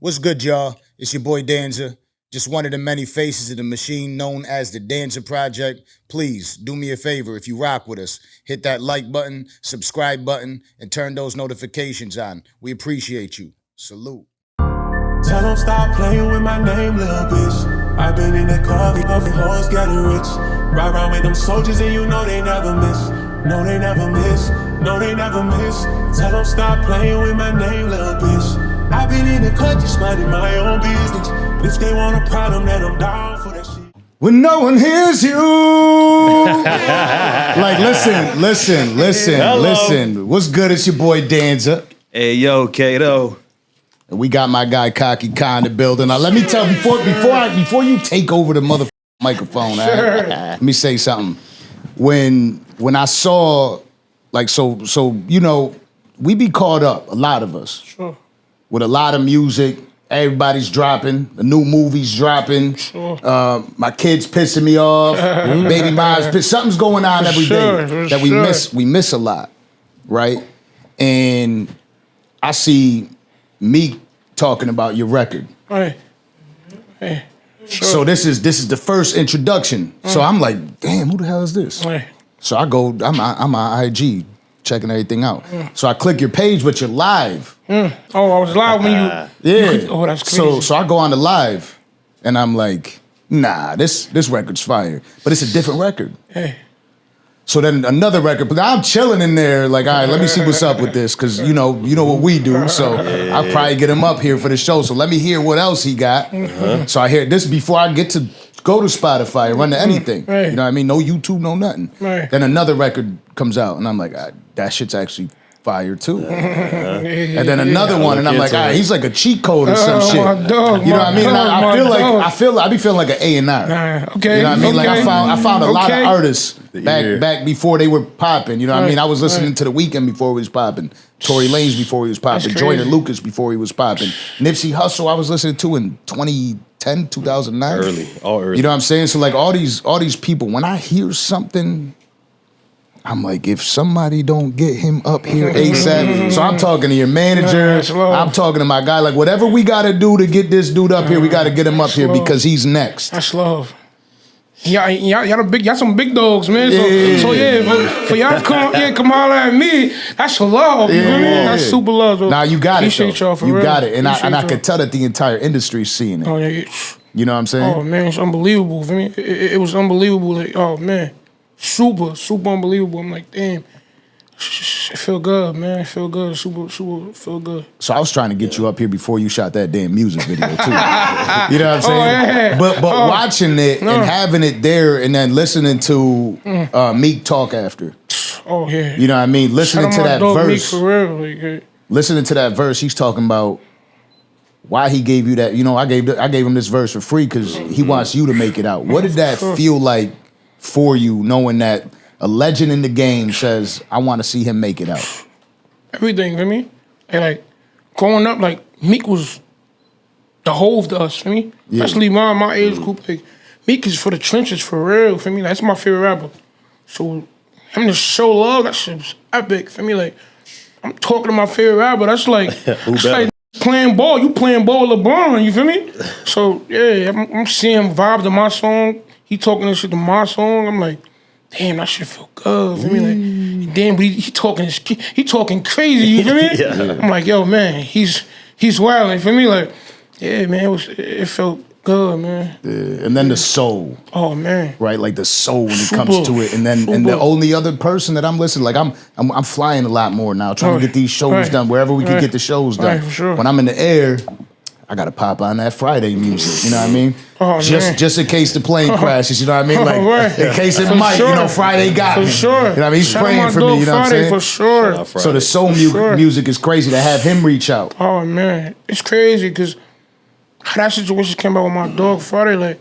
What's good, y'all? It's your boy Danza. Just one of the many faces of the machine known as the Danza Project. Please do me a favor if you rock with us. Hit that like button, subscribe button, and turn those notifications on. We appreciate you. Salute. Tell them stop playing with my name, little bitch. I've been in the coffee, hoes getting rich. Ride around with them soldiers and you know they never miss. No, they never miss. No, they never miss. Tell them stop playing with my name, little bitch. I've been in the cut just minding my own business. But if they want a problem, then I'm down for that shit. When no one hears you. Like, listen. What's good? It's your boy Danza. Hey, yo, Kato. And we got my guy Kocky Ka in the building. Now, let me tell before you take over the motherfucking microphone, let me say something. When I saw, like, so you know, we be caught up, a lot of us, with a lot of music. Everybody's dropping. The new movie's dropping. My kids pissing me off. Baby moms pissing. Something's going on every day that we miss. We miss a lot, right? And I see Meek talking about your record. So this is the first introduction. So I'm like, damn, who the hell is this? So I go, I'm on IG checking everything out. So I click your page, but you're live. Oh, I was live when you. Yeah. Oh, that's crazy. So I go on the live, and I'm like, nah, this record's fire, but it's a different record. Hey. So then another record, but I'm chilling in there, like, all right, let me see what's up with this, because you know what we do. So I'll probably get him up here for the show. So let me hear what else he got. So I hear this before I get to go to Spotify and run to anything. You know what I mean? No YouTube, no nothing. Then another record comes out, and I'm like, that shit's actually fire too. And then another one, and I'm like, all right, he's like a cheat code or some shit. You know what I mean? I be feeling like an A&R. Okay. You know what I mean? Like I found a lot of artists back before they were popping. You know what I mean? I was listening to The Weeknd before he was popping. Tory Lanez before he was popping. Joyner Lucas before he was popping. Nipsey Hussle I was listening to in 2010, 2009. All early. You know what I'm saying? So like all these people, when I hear something, I'm like, if somebody don't get him up here ASAP. So I'm talking to your manager. I'm talking to my guy. Like, whatever we got to do to get this dude up here, we got to get him up here because he's next. That's love. Y'all some big dogs, man. So for y'all to come holler at me, that's love. You know? That's super love. Bro. Nah, you got it. Appreciate y'all for real. You got it. And I could tell that the entire industry's seeing it. Oh, yeah. You know what I'm saying? Oh, man, it's unbelievable. For me, it was unbelievable. Like, oh, man. Super unbelievable. I'm like, damn, it feel good, man. It feel good. Super feel good. So I was trying to get you up here before you shot that damn music video too. You know what I'm saying? But watching it and having it there and then listening to Meek talk after. Oh yeah. You know what I mean? Listening to that verse. Meek for real. Like, listening to that verse, he's talking about why he gave you that. You know, I gave him this verse for free because he wants you to make it out. What did that feel like for you, knowing that a legend in the game says, I want to see him make it out? Everything, for me. And like, growing up, like, Meek was the Hove to us, for me. Especially my age group. Like, Meek is for the trenches, for real, for me. That's my favorite rapper. So, him to show love, that shit was epic, for me. Like, I'm talking to my favorite rapper, that's like, playing ball. You playing ball with LeBron, you feel me? So, yeah, I'm seeing him vibe to my song. He talking this shit to my song. I'm like, damn, that shit feel good. For me, like, damn, but he talking crazy. You feel me? I'm like, yo, man, he's wilding. For me, like, yeah, man, it felt good, man. Yeah. And then the soul. Oh man. Right, like the soul when it comes to it, and then and the only other person that I'm listening, like I'm flying a lot more now, trying to get these shows done wherever we can get the shows done. For sure. When I'm in the air, I gotta pop on that Fridayy music, you know what I mean? Oh, just in case the plane crashes, you know what I mean? Like in case it might, you know, Fridayy got me. For sure. You know what I mean? He's praying for me, you know what I'm saying? For sure. So the soul music is crazy to have him reach out. Oh man, it's crazy because how that situation came out with my dog Fridayy. Like,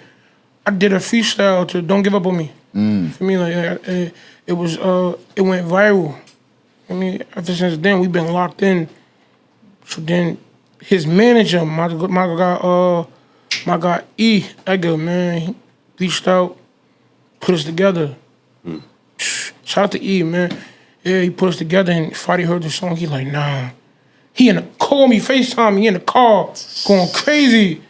I did a freestyle to "Don't Give Up on Me." For me, like it went viral. I mean, ever since then we've been locked in. So then his manager, my guy E, Edgar, man, he reached out, put us together. Shout out to E, man. Yeah, he put us together, and Fridayy heard the song. He like, nah, He call me, FaceTime me in the car, going crazy.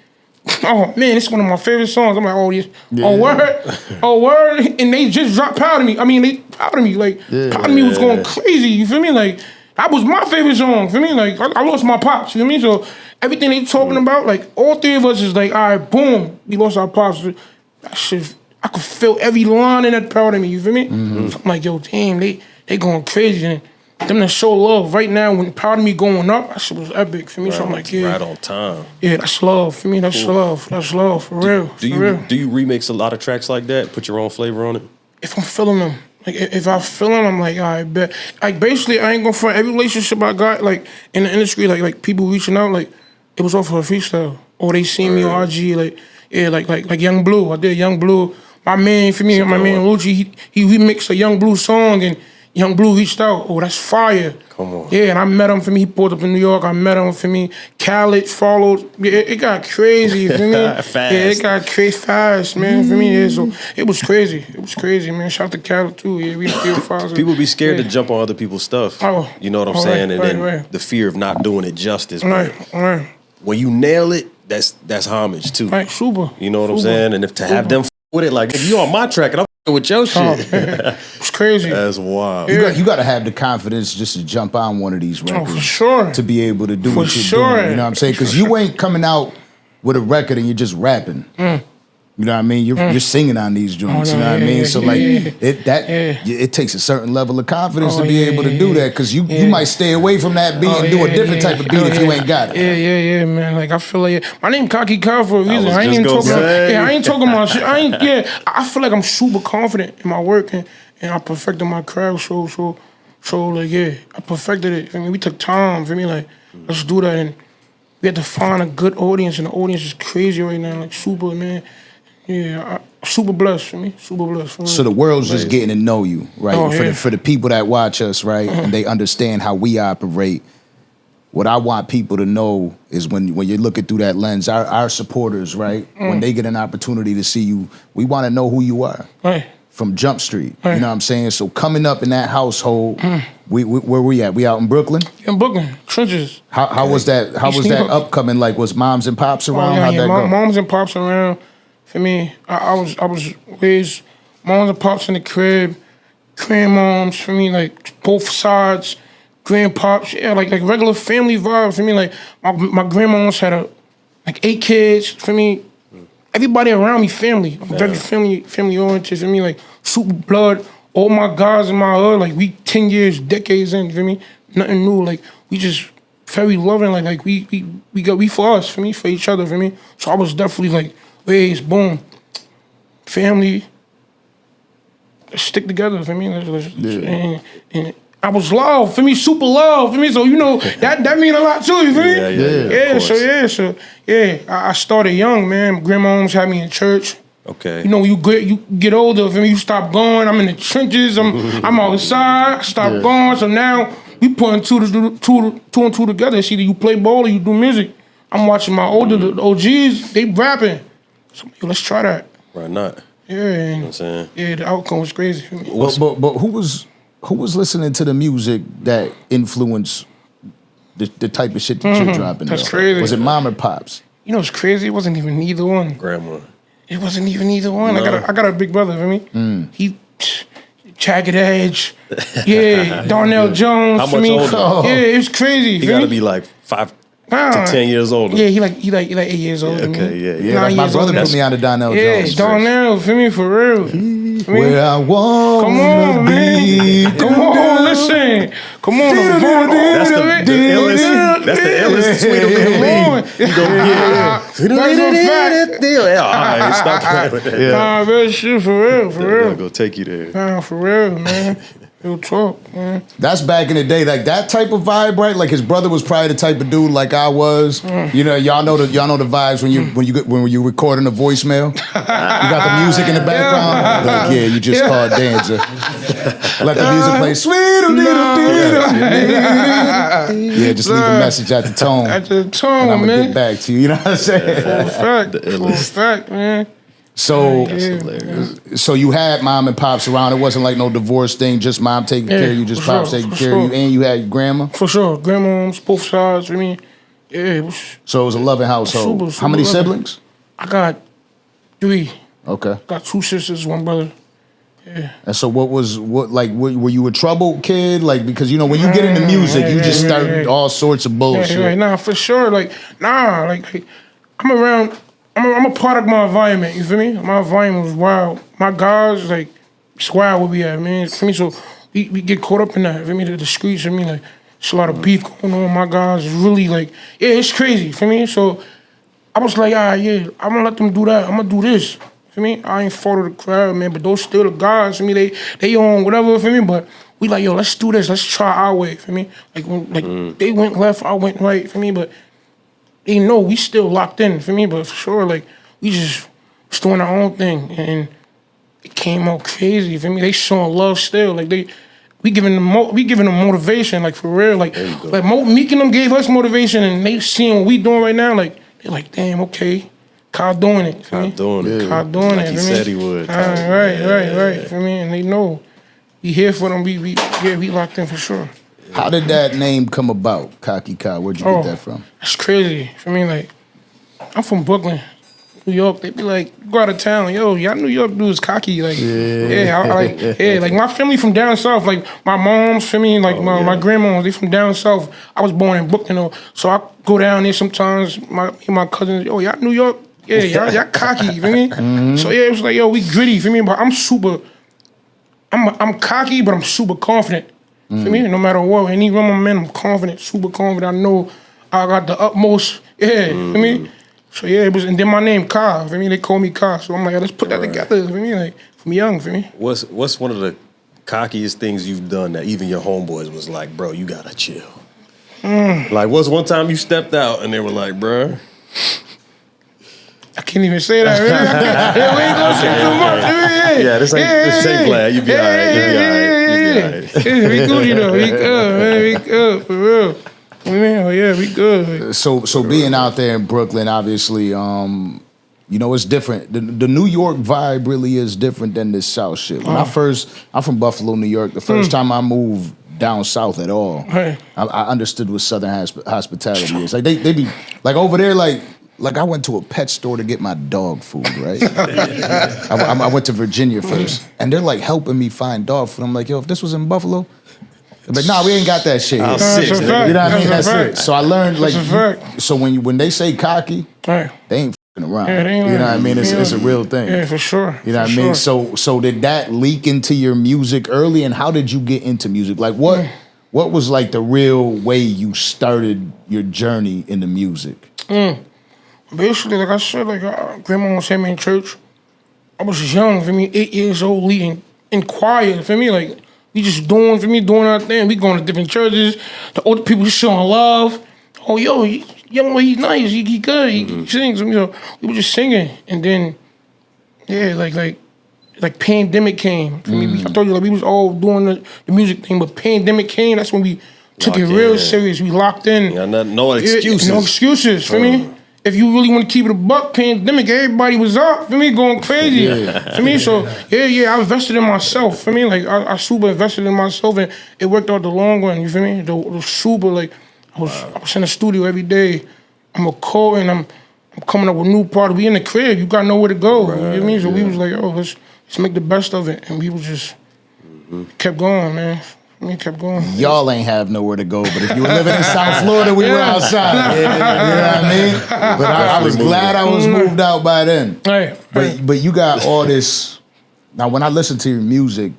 Oh man, it's one of my favorite songs. I'm like, oh yes, oh word, oh word, and they just dropped Powder Me. I mean, they Powder Me, like Powder Me was going crazy. You feel me? Like that was my favorite song. Feel me? Like I lost my pops. You feel me? So everything they talking about, like all three of us is like, all right, boom, we lost our pops. That shit, I could feel every line in that Powder Me. You feel me? So I'm like, yo, damn, they going crazy. And them to show love right now when Powder Me going up, that shit was epic for me. So I'm like, yeah. Right on time. Yeah, that's love for me. That's love. That's love for real. Do you remix a lot of tracks like that? Put your own flavor on it? If I'm feeling them, like if I feel them, I'm like, all right, bet. Like basically, I ain't gonna front every relationship I got, like in the industry, like people reaching out, like it was all for a freestyle. Or they seen me on IG, like yeah, like Young Blue. I did Young Blue. My man, for me, my man Lucci, he remixed a Young Blue song and Young Blue reached out. Oh, that's fire. Come on. Yeah, and I met him for me. He pulled up in New York. I met him for me. Khaled followed. Yeah, it got crazy for me. Fast. Yeah, it got crazy fast, man, for me. Yeah, so it was crazy. It was crazy, man. Shout out to Kato too. Yeah, we still fathers. People be scared to jump on other people's stuff. Oh, you know what I'm saying? And then the fear of not doing it justice. Right. When you nail it, that's homage too. Right, super. You know what I'm saying? And if to have them with it, like if you on my track and I'm with your shit. It's crazy. That's wild. You got to have the confidence just to jump on one of these records. Oh, for sure. To be able to do For what you're sure. doing. You know what I'm saying? Because you ain't coming out with a record and you're just rapping. You know what I mean? You're singing on these joints. You know what I mean? So like it takes a certain level of confidence to be able to do that because you might stay away from that beat and do a different type of beat if you ain't got it. Yeah, man. Like I feel like my name Kocky Ka for a reason. I ain't even talking. I ain't talking about shit. I feel like I'm super confident in my work and I perfected my craft. So like I perfected it. I mean, we took time. For me, like let's do that, and we had to find a good audience, and the audience is crazy right now. Like super, man. Yeah, super blessed for me. Super blessed for me. So the world's just getting to know you, right? Oh, For the people that watch us, right, and they understand how we operate. What I want people to know is when you're looking through that lens, our supporters, right, when they get an opportunity to see you, we want to know who you are. Right. From Jump Street, you know what I'm saying? So coming up in that household, where we at? We out in Brooklyn? In Brooklyn, trenches. How was that? How was that upcoming? Like, was moms and pops around? How'd that go? Moms and pops around. For me, I was raised moms and pops in the crib, grandmoms for me, like both sides, grandpops, like regular family vibe for me. Like my grandmoms had like 8 kids for me. Everybody around me family. I'm very family oriented for me. Like super blood. All my guys in my hood, like we 10 years, decades in for me. Nothing new. Like we just very loving. Like we for us for me, for each other for me. So I was definitely like. Raised, boom, family, let's stick together for me. And I was loved for me, super loved for me. So you know that mean a lot too. You feel me? So I started young, man. Grandmoms had me in church. Okay. You know, when you get older, for me, you stop going. I'm in the trenches. I'm outside. I stop going. So now we putting two and two together. It's either you play ball or you do music. I'm watching my older OGs. They rapping. So let's try that. Why not? Yeah, You know what I'm saying? Yeah, the outcome was crazy for me. But who was listening to the music that influenced the type of shit that you're dropping? That's though? crazy. Was it mom or pops? You know, it's crazy. It wasn't even either one. Grandma. It wasn't even either one. No. I got a big brother for me. He Jagged Edge. Yeah, Darnell Jones. How for much me. older? Yeah, it was crazy. He gotta be like 5 to 10 years older. Yeah, he like 8 years older than me. Okay, Yeah, like my brother put me on to Darnell Jones. Yeah, Darnell, for me, for real. Where I want Come on, man. Come on, listen. Come on, That's the illest. That's the illest tweet of the league. You gonna get it? That's a fact. All right, stop playing with that. Nah, real shit, for real, for They'll real. go take you there. Nah, for real, man. Real talk, man. That's back in the day, like that type of vibe, right? Like his brother was probably the type of dude like I was. You know, y'all know the vibes when you recording a voicemail. You got the music in the background. Like, yeah, you just called Danza. Let the music play. Yeah, just leave a message at the tone. At the tone, and I'm gonna man. get back to you. You know what I'm saying? Full fact, man. So, Yeah. so you had mom and pops around. It wasn't like no divorce thing. Just mom taking care of you, just for pops sure, taking for care of you, sure. and you had your grandma. For sure, grandmoms, both sides. I mean, yeah. It was, So it was a loving household. Super, super How many loving. siblings? I got 3. Okay. Got 2 sisters, 1 brother. And so were you a troubled kid? Like, because you know when you get into music, you just start all sorts of bullshit. Yeah, nah, for sure. Like, I'm around. I'm a product of my environment. You feel me? My environment was wild. My guys, like, it's wild where we at, man. For me, so we get caught up in that. You feel me? The streets. For me, like, it's a lot of beef going on. My guys is really like, yeah, it's crazy. For me, so I was like, yeah, I'm gonna let them do that. I'm gonna do this. For me, I ain't follow the crowd, man. But those still the guys. For me, they on whatever. For me, but we like, yo, let's do this. Let's try our way. For me, like when they went left, I went right. For me, but they know we still locked in. For me, but for sure, like we just was doing our own thing, and it came out crazy. For me, they showing love still. Like we giving them motivation. Like for real. Like Meek and them gave us motivation, and they seeing what we doing right now. Like they're like, damn, okay. Kyle doing it. Kyle doing it. Kyle doing like it. He said he would. Right. For me, and they know we here for them. We locked in for sure. How did that name come about, Kocky Ka? Where'd you get that from? That's crazy. For me, like I'm from Brooklyn, New York. They be like, go out of town, yo, y'all New York dudes cocky. Like, like my family from down south. Like my mom's, for me, like my grandma, they from down south. I was born in Brooklyn, though, so I go down there sometimes. My cousins, yo, y'all New York. Yeah, y'all cocky, you feel me? So yeah, it was like, yo, we gritty, feel me? But I'm cocky, but I'm super confident. Feel me? No matter what, any room I'm in, I'm confident, super confident. I know I got the utmost, feel me? So yeah, it was, and then my name Ka, feel me? They call me Ka, so I'm like, let's put that together, feel me? Like, from young, feel me? What's one of the cockiest things you've done that even your homeboys was like, bro, you gotta chill? Like, what's one time you stepped out and they were like, bro? I can't even say that. Really. We ain't gonna say too much. Yeah, this ain't play. You be all right. We Gucci though. We good, man. We good for real. Man, yeah, we good. So being out there in Brooklyn, obviously, you know, it's different. The New York vibe really is different than this South shit. When I'm from Buffalo, New York. The first time I moved down south at all, I understood what Southern hospitality is. Like they be like over there, like I went to a pet store to get my dog food, right? I went to Virginia first, and they're like helping me find dog food. I'm like, yo, if this was in Buffalo, they're like, nah, we ain't got that shit here. Six, You know what I mean? That's it. So I learned like, That's so when they say cocky, they ain't fucking around. Yeah, they ain't you know what I mean? It's yeah. a real thing. Yeah, for sure. You know what I mean? So did that leak into your music early, and how did you get into music? Like what was like the real way you started your journey into music? Basically, like I said, like grandma was having me in church. I was young, for me, 8 years old, leading in choir, for me, like we just doing our thing. We going to different churches. The older people just showing love. Oh, yo, young boy, he's nice. He good. He sings. You know, we were just singing, and then like pandemic came. For me, I told you like we was all doing the music thing, but pandemic came. That's when we took it real serious. We locked in. Yeah, no excuses. No excuses for me. If you really want to keep it a buck, pandemic, everybody was up, for me, going crazy. For me, so, I invested in myself, for me, like, I super invested in myself, and it worked out the long run, you feel me? The super, like, I was in the studio every day, I'm recording, I'm coming up with new products, we in the crib, you got nowhere to go, you know what I mean? So we was like, let's make the best of it, and we was just, kept going, man. We kept going. Y'all ain't have nowhere to go, but if you were living in South Florida, we were outside. You know what I mean? But I was glad I was moved out by then. But you got all this. Now, when I listen to your music,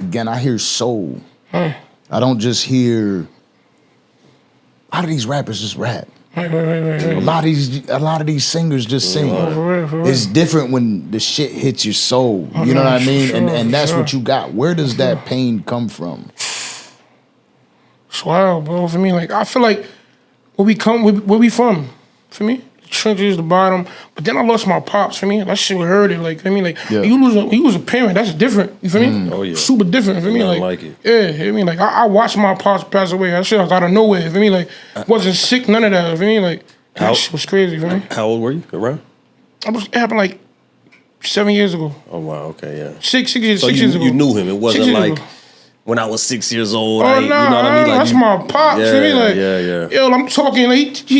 again, I hear soul. I don't just hear. A lot of these rappers just rap. A lot of these singers just sing. For real. It's different when the shit hits your soul. You know what I mean? And that's what you got. Where does that pain come from? It's wild, bro. For me, like I feel like where we from? For me, the trenches, the bottom. But then I lost my pops. For me, that shit hurt it. Like, I mean, like you lose a parent. That's different. You feel me? Oh yeah, super different. For me, like it. Yeah, I mean, like I watched my pops pass away. That shit was out of nowhere. For me, like wasn't sick, none of that. For me, like that shit was crazy. For me, how old were you? Around? It happened like 7 years ago. Oh wow, okay, yeah. Six years. So 6 you, years ago. you knew him. It 6 wasn't years like ago. when I was 6 years old. Oh I, no, you know what I mean? Like that's you, my pops. Yeah, I mean, like, yeah. Yo, I'm talking like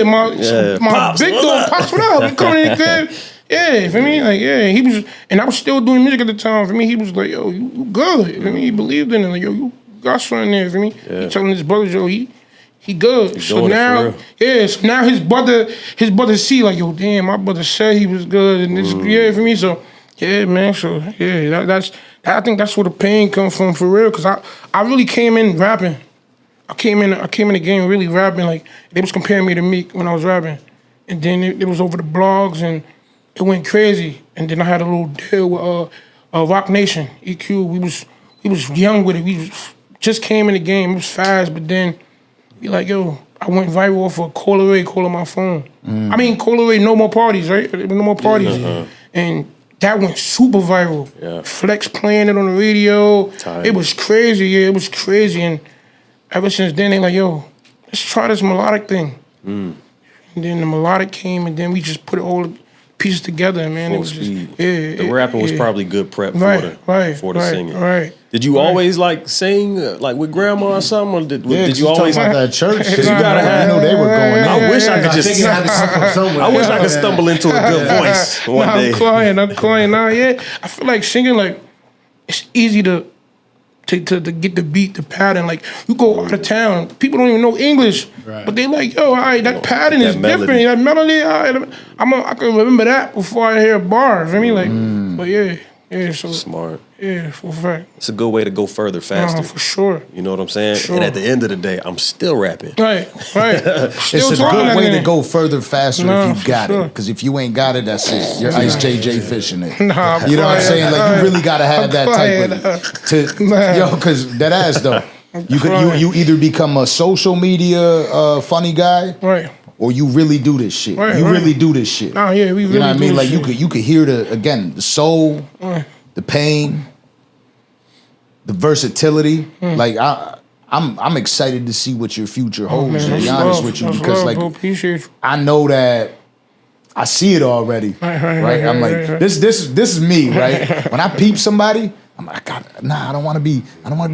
my Pops, big what dog up? pops. What up? I'm coming in the crib. Yeah, for me, like, yeah, he was, and I was still doing music at the time. For me, he was like, yo, you good. For me, he believed in it. Like, yo, you got something there. For me, he telling his brothers, yo, he good. He's so doing it now, for real. so now his brother see like, yo, damn, my brother said he was good, and this, yeah, for me, so yeah, man, so yeah, I think that's where the pain come from for real, cause I really came in rapping. I came in the game really rapping, like they was comparing me to Meek when I was rapping, and then it was over the blogs and it went crazy, and then I had a little deal with Rock Nation, EQ. We was young with it. We just came in the game. It was fast, but then be like, yo, I went viral off of Kollaray calling my phone. I mean, Kollaray, no more parties, right? There were no more parties, and that went super viral. Yeah. Flex playing it on the radio. It was crazy. Yeah, it was crazy, and ever since then, they like, yo, let's try this melodic thing. And then the melodic came, and then we just put all the pieces together, man. It was speed. just, yeah. The rapping was probably good prep for the singing. Right. Did you always like sing like with grandma or something? Or did Did you always about that church? Because you gotta have. I know they were going in. I wish I could I just. think it had to come from somewhere. I wish I could stumble into a good voice one day. I'm crying. Nah, yeah. I feel like singing, like, it's easy to get the beat, the pattern. Like, you go out of town, people don't even know English, but they like, yo, all right, that pattern is melody. different. That melody, all right, I can remember that before I hear a bar. You know what I mean? Like, but yeah, so Smart. yeah, for a fact. It's a good way to go further faster. For sure. You know what I'm saying? Sure. And at the end of the day, I'm still rapping. Right. It's Still a talking good that way to name. go further faster Nah, if you for got sure. it. Because if you ain't got it, that's it. You're Ice JJ fishing it. Nah, I'm You know what I'm quiet. saying? Like, you really gotta have that type of yo, because that ass though. You either become a social media funny guy, Right. or you really do this shit. Right, you right. really do this shit. Nah, yeah, we You really know what I do mean? this Like shit. you could hear the soul, the pain, the versatility. Like I'm excited to see what your future holds. Man, to be that's honest love. with you, That's because love, like bro. Appreciate you. I know that I see it already. Right? I'm like, this is me, right? When I peep somebody, I'm like, I don't want to be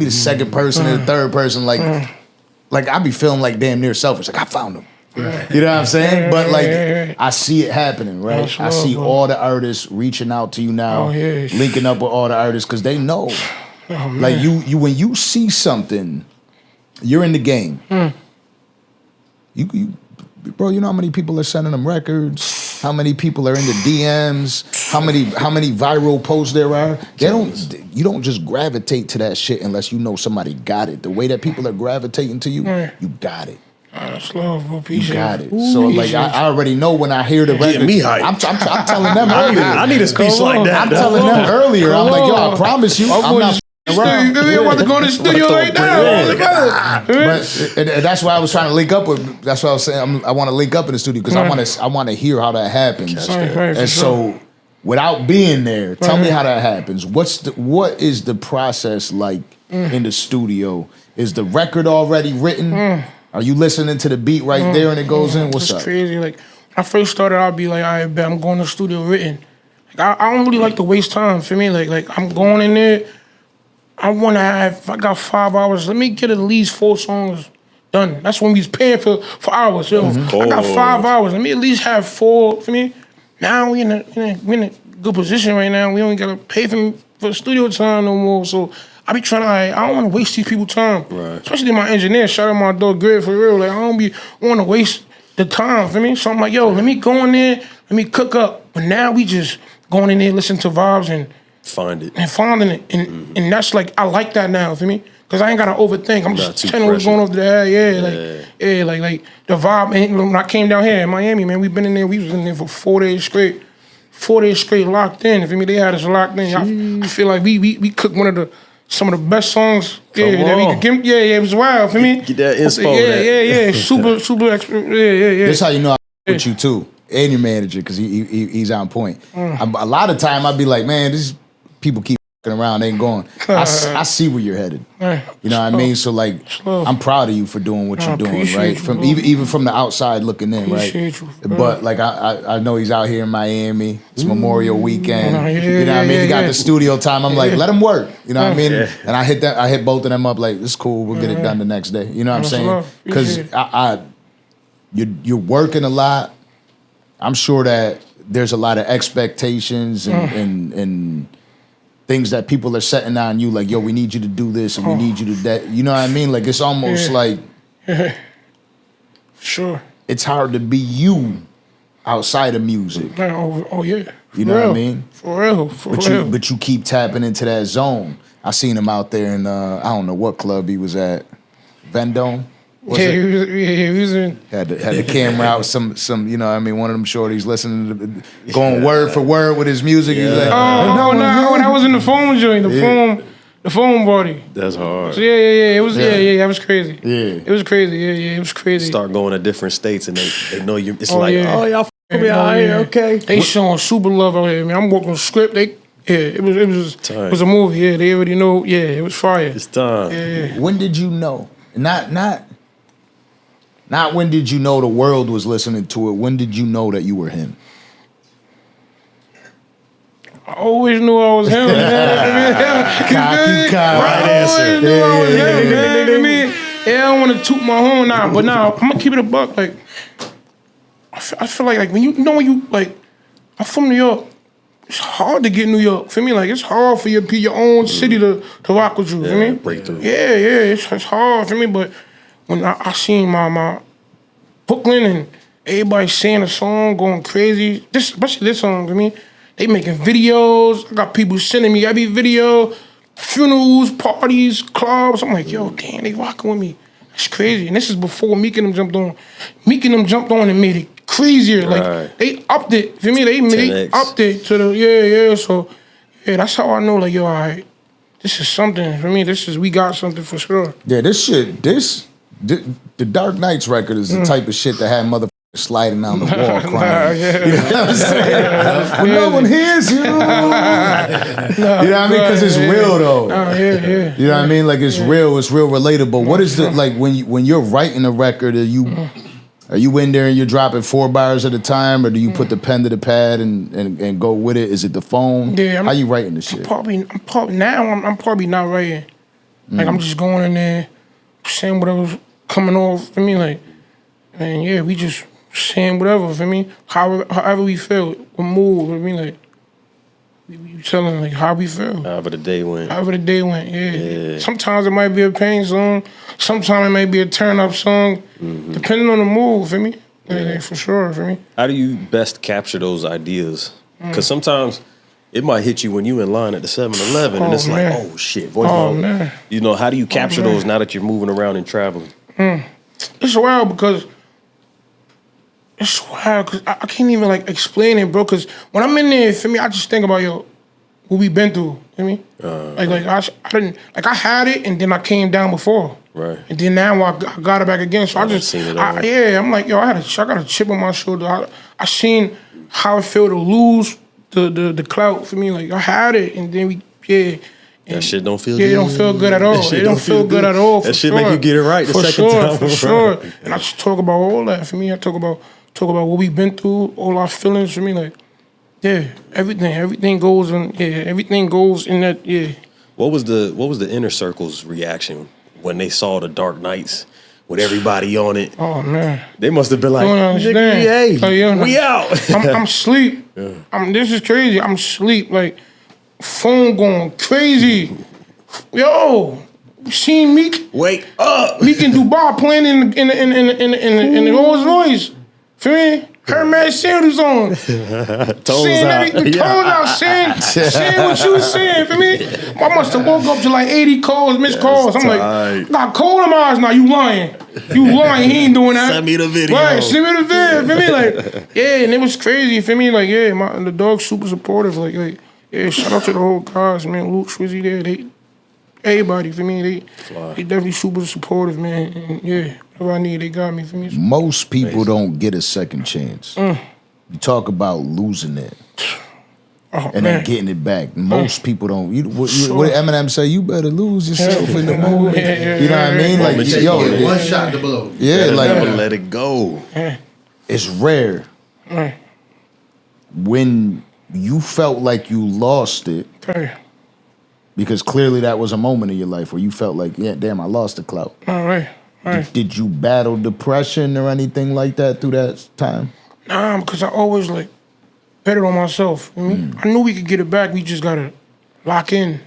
the second person or the third person. Like I be feeling like damn near selfish. Like I found them. You know what I'm saying? But like I see it happening, right? That's I see love, bro. all the artists reaching out to you now, Oh, yeah. linking up with all the artists because they know. Like you when you see something, you're in the game. You bro, you know how many people are sending them records? How many people are in the DMs? How many viral posts there are? You don't just gravitate to that shit unless you know somebody got it. The way that people are gravitating to you, you got it. That's love, bro. You Appreciate got it. it. So like I already know when I hear the record. me hype. I'm telling them earlier. I need a speech like that. I'm telling them earlier. I'm like, yo, I promise you, I'm not around. We about to go to the studio right now. But and that's why I was trying to link up with. That's why I was saying I want to link up in the studio because I want to hear how that happens. Right, And so, without being there, tell me how that happens. What is the process like in the studio? Is the record already written? Are you listening to the beat right there and it goes in? What's It's up? crazy. Like, when I first started, I'd be like, all right, bet I'm going to the studio written. Like, I don't really like to waste time. For me, like I'm going in there. I want to have. If I got 5 hours, let me get at least 4 songs done. That's when we was paying for hours. Yo, I got 5 hours. Let me at least have 4. For me, now we in a good position right now. We don't gotta pay for studio time no more. So I be trying to. I don't want to waste these people's time. Right. Especially my engineer. Shout out my dog Grid for real. Like I don't want to waste the time. For me, so I'm like, yo, let me go in there. Let me cook up. But now we just going in there, listen to vibes and finding it. And that's like, I like that now, for me. Because I ain't got to overthink. I'm just telling what's going over there. Yeah, like the vibe. And when I came down here in Miami, man, we been in there. We was in there for 4 days straight. 4 days straight locked in. For me, they had us locked in. I feel like we cooked some of the best songs that we could give. Yeah, it was wild for me. Get that inspo. Yeah. Super expert. Yeah. This how you know I with you too. And your manager, because he's on point. A lot of time I'd be like, man, these people keep around, ain't going. I see where you're headed. You know what I mean? So like, I'm proud of you for doing what you're doing, right? From even from the outside looking in, right? But like, I know he's out here in Miami. It's Memorial Weekend. You know what I mean? He got the studio time. I'm like, let him work. You know what I mean? And I hit both of them up like, it's cool. We'll get it done the next day. You know what I'm saying? Because you're working a lot. I'm sure that there's a lot of expectations and things that people are setting on you, like, yo, we need you to do this and we need you to that. You know what I mean? Like, it's almost like, sure, it's hard to be you outside of music. Oh yeah. You know what I mean? For real. But you keep tapping into that zone. I seen him out there in I don't know what club he was at, Vendome. He was in. Had the camera out. Some you know what I mean, one of them shorties listening to going word for word with his music. He's like, no, that was in the phone joint. The phone party. That's hard. So it was that was crazy. Yeah. It was crazy. It was crazy. Start going to different states and they know you. It's y'all f me out here, okay. They showing super love out here, man. I'm working on script. It was a movie. Yeah, they already know. Yeah, it was fire. It's time. Yeah. When did you know? Not when did you know the world was listening to it. When did you know that you were him? I always knew I was him. Kocky Ka. Right answer. I always knew I was him, man. I mean, I don't want to toot my horn now, but now I'm gonna keep it a buck. Like, I feel like when you like, I'm from New York. It's hard to get in New York. Feel me? Like, it's hard for your own city to rock with you. Feel me? Breakthrough. Yeah. It's hard for me, but when I seen my Brooklyn and everybody saying a song, going crazy, especially this song, I mean, they making videos. I got people sending me every video, funerals, parties, clubs. I'm like, yo, damn, they rocking with me. That's crazy. And this is before Meek and them jumped on. Meek and them jumped on and made it crazier. Like, they upped it. For me, they upped it to the, So, that's how I know, like, yo, all right, this is something. For me, we got something for sure. Yeah, the Dark Knights record is the type of shit that had motherfuckers sliding down the wall crying. You know what I'm saying? When no one hears you. You know what I mean? Because it's real though. You know what I mean? Like, it's real relatable. What is the, like, when you're writing a record, are you in there and you're dropping 4 bars at a time, or do you put the pen to the pad and go with it? Is it the phone? Yeah, how you writing the shit? I'm probably not writing. Like, I'm just going in there, saying whatever's coming off for me, like, and we just saying whatever for me, however we feel, what mood, I mean, like, we telling like how we feel. However the day went, yeah. Sometimes it might be a pain song, sometimes it might be a turn up song, depending on the mood, for me, for sure, for me. How do you best capture those ideas? Because sometimes it might hit you when you in line at the 7-Eleven and it's like, oh shit, voice mode. You know, how do you capture those now that you're moving around and traveling? It's wild because I can't even like explain it, bro. Because when I'm in there, for me, I just think about what we been through. You know what I mean? I didn't like, I had it and then I came down before. Right. And then now I got it back again. So I just seen it I'm like, yo, I got a chip on my shoulder. I seen how it felt to lose the clout for me. Like, I had it and then that shit don't feel good. Yeah, it don't feel good at all. It don't feel good at all. That shit make you get it right the second time. For sure. And I just talk about all that. For me, I talk about what we've been through, all our feelings. For me, like, everything goes in that. What was the inner circle's reaction when they saw the Dark Knights with everybody on it? Oh man, they must have been like, nigga, we out. I'm asleep. This is crazy. I'm asleep. Like, phone going crazy. Yo, seen Meek? Wake up. Meek in Dubai playing in the Rolls Royce. Feel me? Her man sandals on. Saying everything, toes out, saying what you was saying, for me. I must have woke up to like 80 calls, missed calls. I'm like, I got cold in my eyes now. You lying. He ain't doing that. Send me the video. Right, send me the video, for me. Like, and it was crazy, for me. Like, the dog's super supportive. Like, shout out to the whole cast, man. Luke, Swizzy there. Everybody, for me, they definitely super supportive, man. And whatever I need, they got me, for me. Most people don't get a second chance. You talk about losing it. and then getting it back. Most people don't. What did Eminem say? You better lose yourself in the moment. You know what I mean? Like, yo, one shot to blow. Yeah, like never let it go. It's rare when you felt like you lost it. Because clearly that was a moment in your life where you felt like, yeah, damn, I lost the clout. All right. Did you battle depression or anything like that through that time? Nah, because I always like betted on myself. You know what I mean? I knew we could get it back. We just gotta lock in.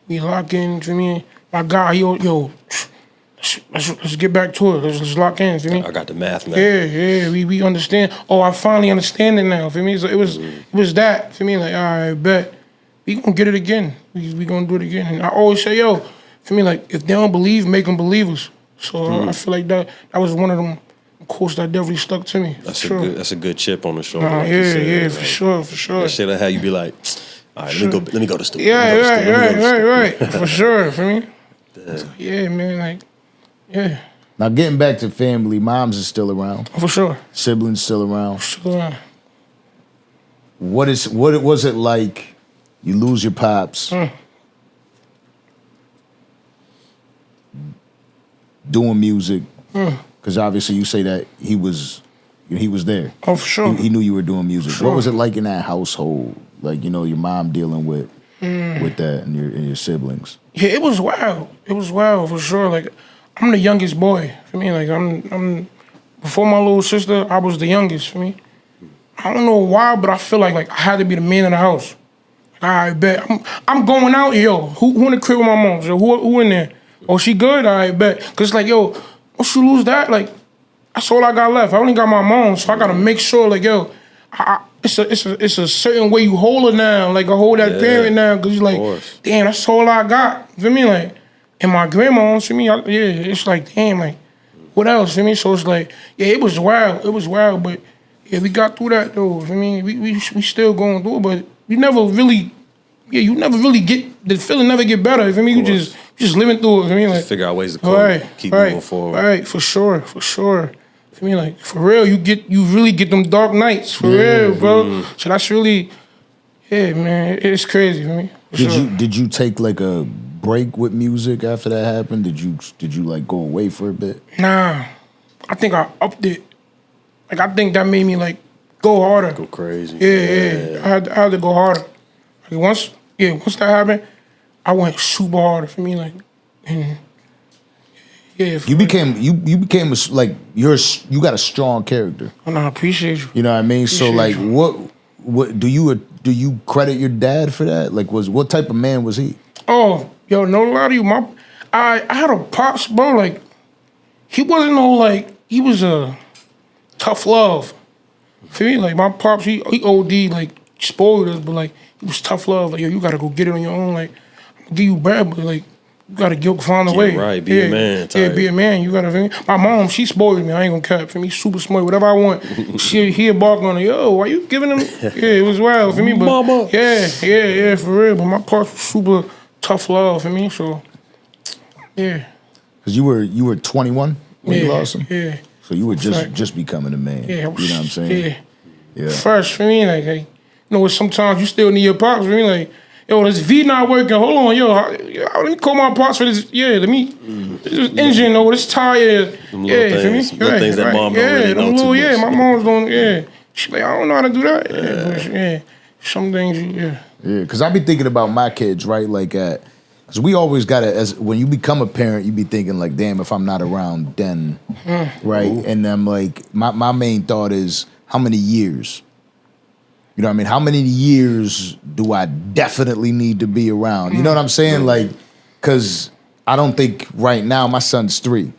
We lock in. For me, my guy, yo, let's get back to it. Let's lock in. For me, I got the math now. Yeah. We understand. Oh, I finally understand it now. For me, so it was that. For me, like, all right, bet we gonna get it again. We gonna do it again. And I always say, yo, for me, like, if they don't believe, make them believers. So I feel like that was one of them quotes that definitely stuck to me. That's a good chip on the shoulder. For sure. That shit will have you be like, all right, let me go to studio. Right. For sure. For me. So, yeah, man. Like, yeah. Now getting back to family, moms is still around. For sure. Siblings still around. Sure. What was it like? You lose your pops. Doing music. Because obviously you say that he was there. Oh, for sure. He knew you were doing music. Sure. What was it like in that household? Like, you know, your mom dealing with that and your siblings. Yeah, it was wild. It was wild for sure. Like, I'm the youngest boy. For me, like I'm before my little sister, I was the youngest for me. I don't know why, but I feel like I had to be the man of the house. I bet. I'm going out, yo. Who in the crib with my mom? So who in there? Oh, she good? I bet. Cause like, yo, once you lose that, like, that's all I got left. I only got my mom, so I gotta make sure, like, yo, it's a certain way you hold her now, like I hold that parent now, cause you like, damn, that's all I got. You feel me? Like, and my grandma, for me, it's like, damn, like, what else? For me, so it's like, yeah, it was wild, but yeah, we got through that though. I mean, we still going through it, but you never really get the feeling. Never get better. I mean, you just living through it. I mean, like, figure out ways to cope, keep moving forward. Right, for sure. I mean, like, for real, you really get them dark nights for real, bro. So that's really, yeah, man, it's crazy for me. Did you take like a break with music after that happened? Did you like go away for a bit? Nah, I think I upped it. Like, I think that made me like go harder, go crazy. Yeah. I had to go harder. Like, once that happened, I went super hard for me. Like, you became like you got a strong character. And I appreciate you. You know what I mean? So like, what do you credit your dad for that? Like, what type of man was he? Oh, yo, no lie to you, I had a pops, bro. Like, he wasn't he was a tough love. Feel me? Like, my pops, he OD, like, spoiled us, but like, he was tough love. Like, yo, you gotta go get it on your own. Like, I'm gonna give you bread, but like, you gotta find a way. Right, be a man. Yeah, be a man. You gotta, feel me? My mom, she spoiled me. I ain't gonna cap. For me, super smart. Whatever I want, he'll bark on it. Yo, why you giving him? Yeah, it was wild for me. But Mama. Yeah, for real. But my pops was super tough love for me. So, yeah. Cause you were 21 when you lost him. Yeah. So you were just becoming a man. Yeah, you know what I'm saying? Yeah. Fresh for me, like, you know, sometimes you still need your pops. For me, like, yo, this V not working. Hold on, let me call my pops for this. Yeah, this engine or this tire. For me, little things that mom don't really know too much. Yeah, my mom's don't. She like, I don't know how to do that. Some things. Yeah, because I be thinking about my kids, right? Like, because we always gotta, when you become a parent, you be thinking like, damn, if I'm not around, then, right? Ooh. And I'm like, my main thought is, how many years? You know what I mean? How many years do I definitely need to be around? You know what I'm saying? Like, because I don't think right now, my son's 3.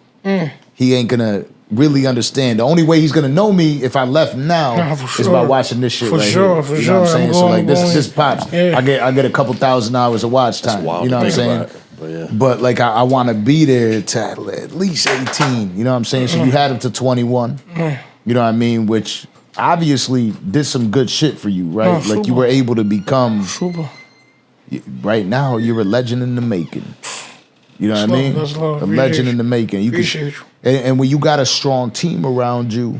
He ain't gonna really understand. The only way he's gonna know me if I left now is by watching this shit right here. You know what I'm saying? So like, this pops. I get a couple $1,000 hours of watch time. You know what I'm saying? But like, I want to be there to at least 18. You know what I'm saying? So you had him to 21. You know what I mean? Which obviously did some good shit for you, right? Like, you were able to become. Right now, you're a legend in the making. You know what I mean? A legend in the making. You and when you got a strong team around you,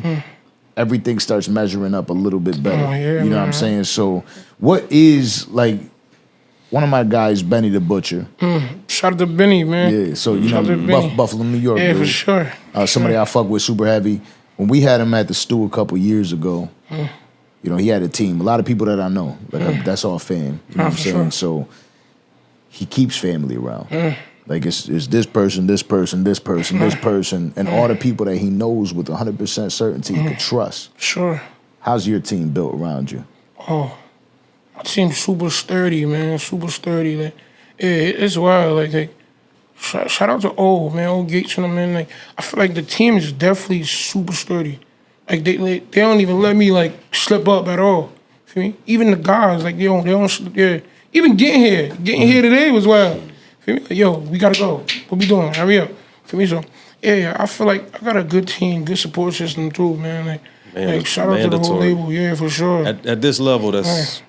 everything starts measuring up a little bit better. Oh, yeah, you know what I'm saying? So what is like one of my guys, Benny the Butcher. Shout out to Benny, man. Yeah, so you Shout out to know Benny. Buffalo, New York. Yeah, dude. for sure. Somebody I fuck with super heavy. When we had him at the stew a couple years ago, you know, he had a team. A lot of people that I know. Like that's all fam. You know what I'm saying? Sure. So he keeps family around. Like it's this person, this person, this person, this person, and all the people that he knows with 100% certainty he could trust. Sure. How's your team built around you? Oh, my team's super sturdy, man. Super sturdy. Like, yeah, it's wild. Like shout out to old Gates and them, man. Like, I feel like the team is definitely super sturdy. Like they don't even let me like slip up at all. Feel me? Even the guys, like they don't. Yeah. Even getting here today was wild. Feel me? Like, yo, we gotta go. What we doing? Hurry up. Feel me? So yeah, I feel like I got a good team, good support system too, man. Like shout out to the whole label, yeah, for sure. At this level, that's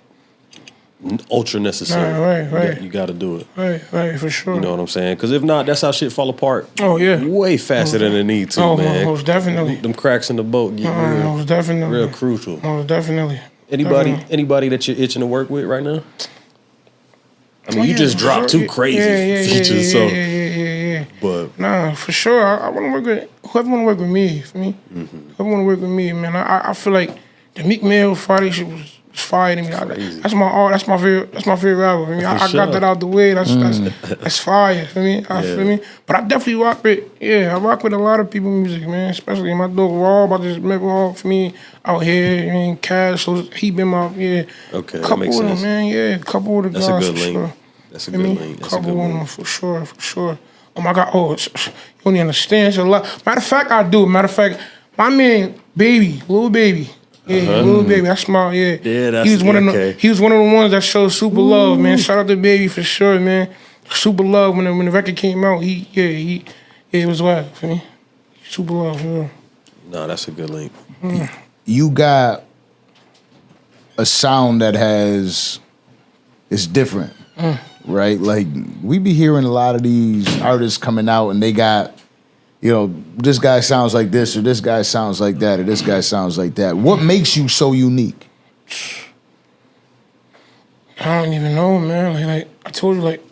ultra necessary. Right. You got to do it. Right, for sure. You know what I'm saying? Because if not, that's how shit fall apart. Oh yeah, way faster than it need to, man. Most definitely. Them cracks in the boat get real crucial. Most definitely. Anybody that you're itching to work with right now? I mean, you just dropped two crazy features, so. Yeah. But nah, for sure. I want to work with whoever want to work with me. For me, whoever want to work with me, man. I feel like the Meek Mill Friday shit was fire to me. That's my favorite album. I mean, I got that out the way. That's fire. For me, feel me. But I definitely rock with I rock with a lot of people music, man. Especially my dog Raw. About this Raw for me out here. I mean, Cash. So he been my Okay, couple that makes of sense. them, man. Yeah, a couple of the guys. That's a good link. Sure. That's a good link. Couple of them for sure. Oh my God! Oh, you don't even understand. It's a lot. Matter of fact, I do. Matter of fact, my man, Lil Baby. Yeah, Lil Baby. That's my Yeah, that's he was one of okay. He was one of the ones that showed super love, man. Shout out to Baby for sure, man. Super love when the record came out. He it was wild for me. Super love, for real. No, that's a good link. You got a sound that is different, right? Like we be hearing a lot of these artists coming out and they got, you know, this guy sounds like this or this guy sounds like that or this guy sounds like that. What makes you so unique? I don't even know, man. Like I told you, like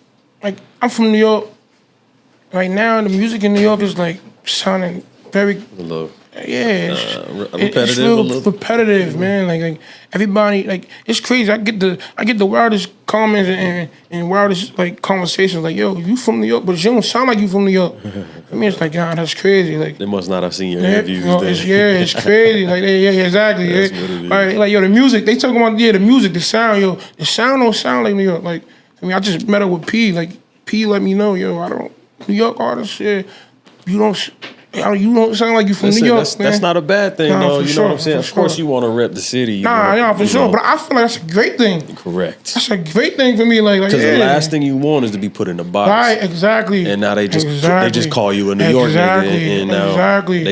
I'm from New York. Right now, the music in New York is like sounding very it's real repetitive, man. Like everybody, like it's crazy. I get the wildest comments and wildest like conversations. Like, yo, you from New York, but you don't sound like you from New York. I mean, it's like, God, that's crazy. Like They must not have seen your interviews. It's crazy. Like, exactly. That's what it is. Like, yo, the music. They talking about the music, the sound. Yo, the sound don't sound like New York. Like, I mean, I just met up with P. Like, P let me know, yo, I don't New York artists. Yeah, you don't sound like you from New York, man. That's not a bad thing, though. You know what I'm saying? Of course, you want to rep the city. For sure. But I feel like that's a great thing. Correct. That's a great thing for me. Like, because the last thing you want is to be put in a box. Right, exactly. And now they just call you a New York nigga, and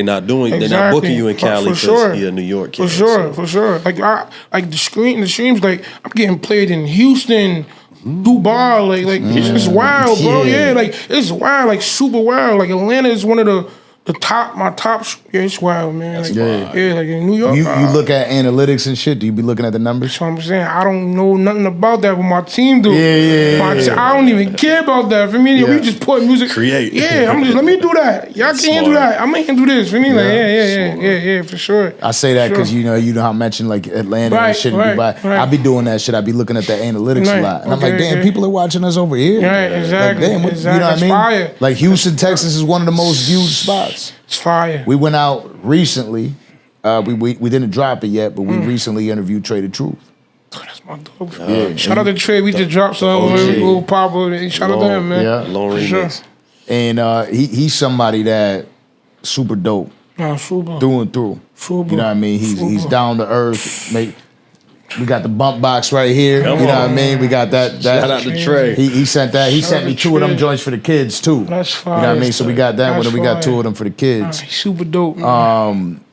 now they're not booking you in Cali because you're a New York kid. For sure. Like the streams, like I'm getting played in Houston, Dubai, like it's wild, bro. Yeah, like it's wild, like super wild. Like Atlanta is one of the top. It's wild, man. Like, like in New York. You look at analytics and shit. Do you be looking at the numbers? That's what I'm saying. I don't know nothing about that, but my team do. I don't even care about that. For me, we just put music. Create. Yeah, I'm just let me do that. Y'all can't do that. I'm making do this. For me, like for sure. I say that because you know how I mentioned like Atlanta and shit in Dubai. I be doing that shit. I be looking at the analytics a lot, and I'm like, damn, people are watching us over here. Right, exactly. Like, damn, you know what I mean? Fire. Like Houston, Texas is one of the most viewed spots. It's fire. We went out recently. We didn't drop it yet, but we recently interviewed Trae The Truth. Oh, that's my dog. Shout out to Trae. We just dropped some little pop. Shout out to him, man. Yeah, long remix. And he's somebody that super dope. Super. Through and through. Super. You know what I mean? He's down to earth. We got the bump box right here. You know what I mean? We got that. Shout out to Trae. He sent that. He sent me 2 of them joints for the kids too. That's fire. You know what I mean? So we got that one, and we got 2 of them for the kids. Super dope, man.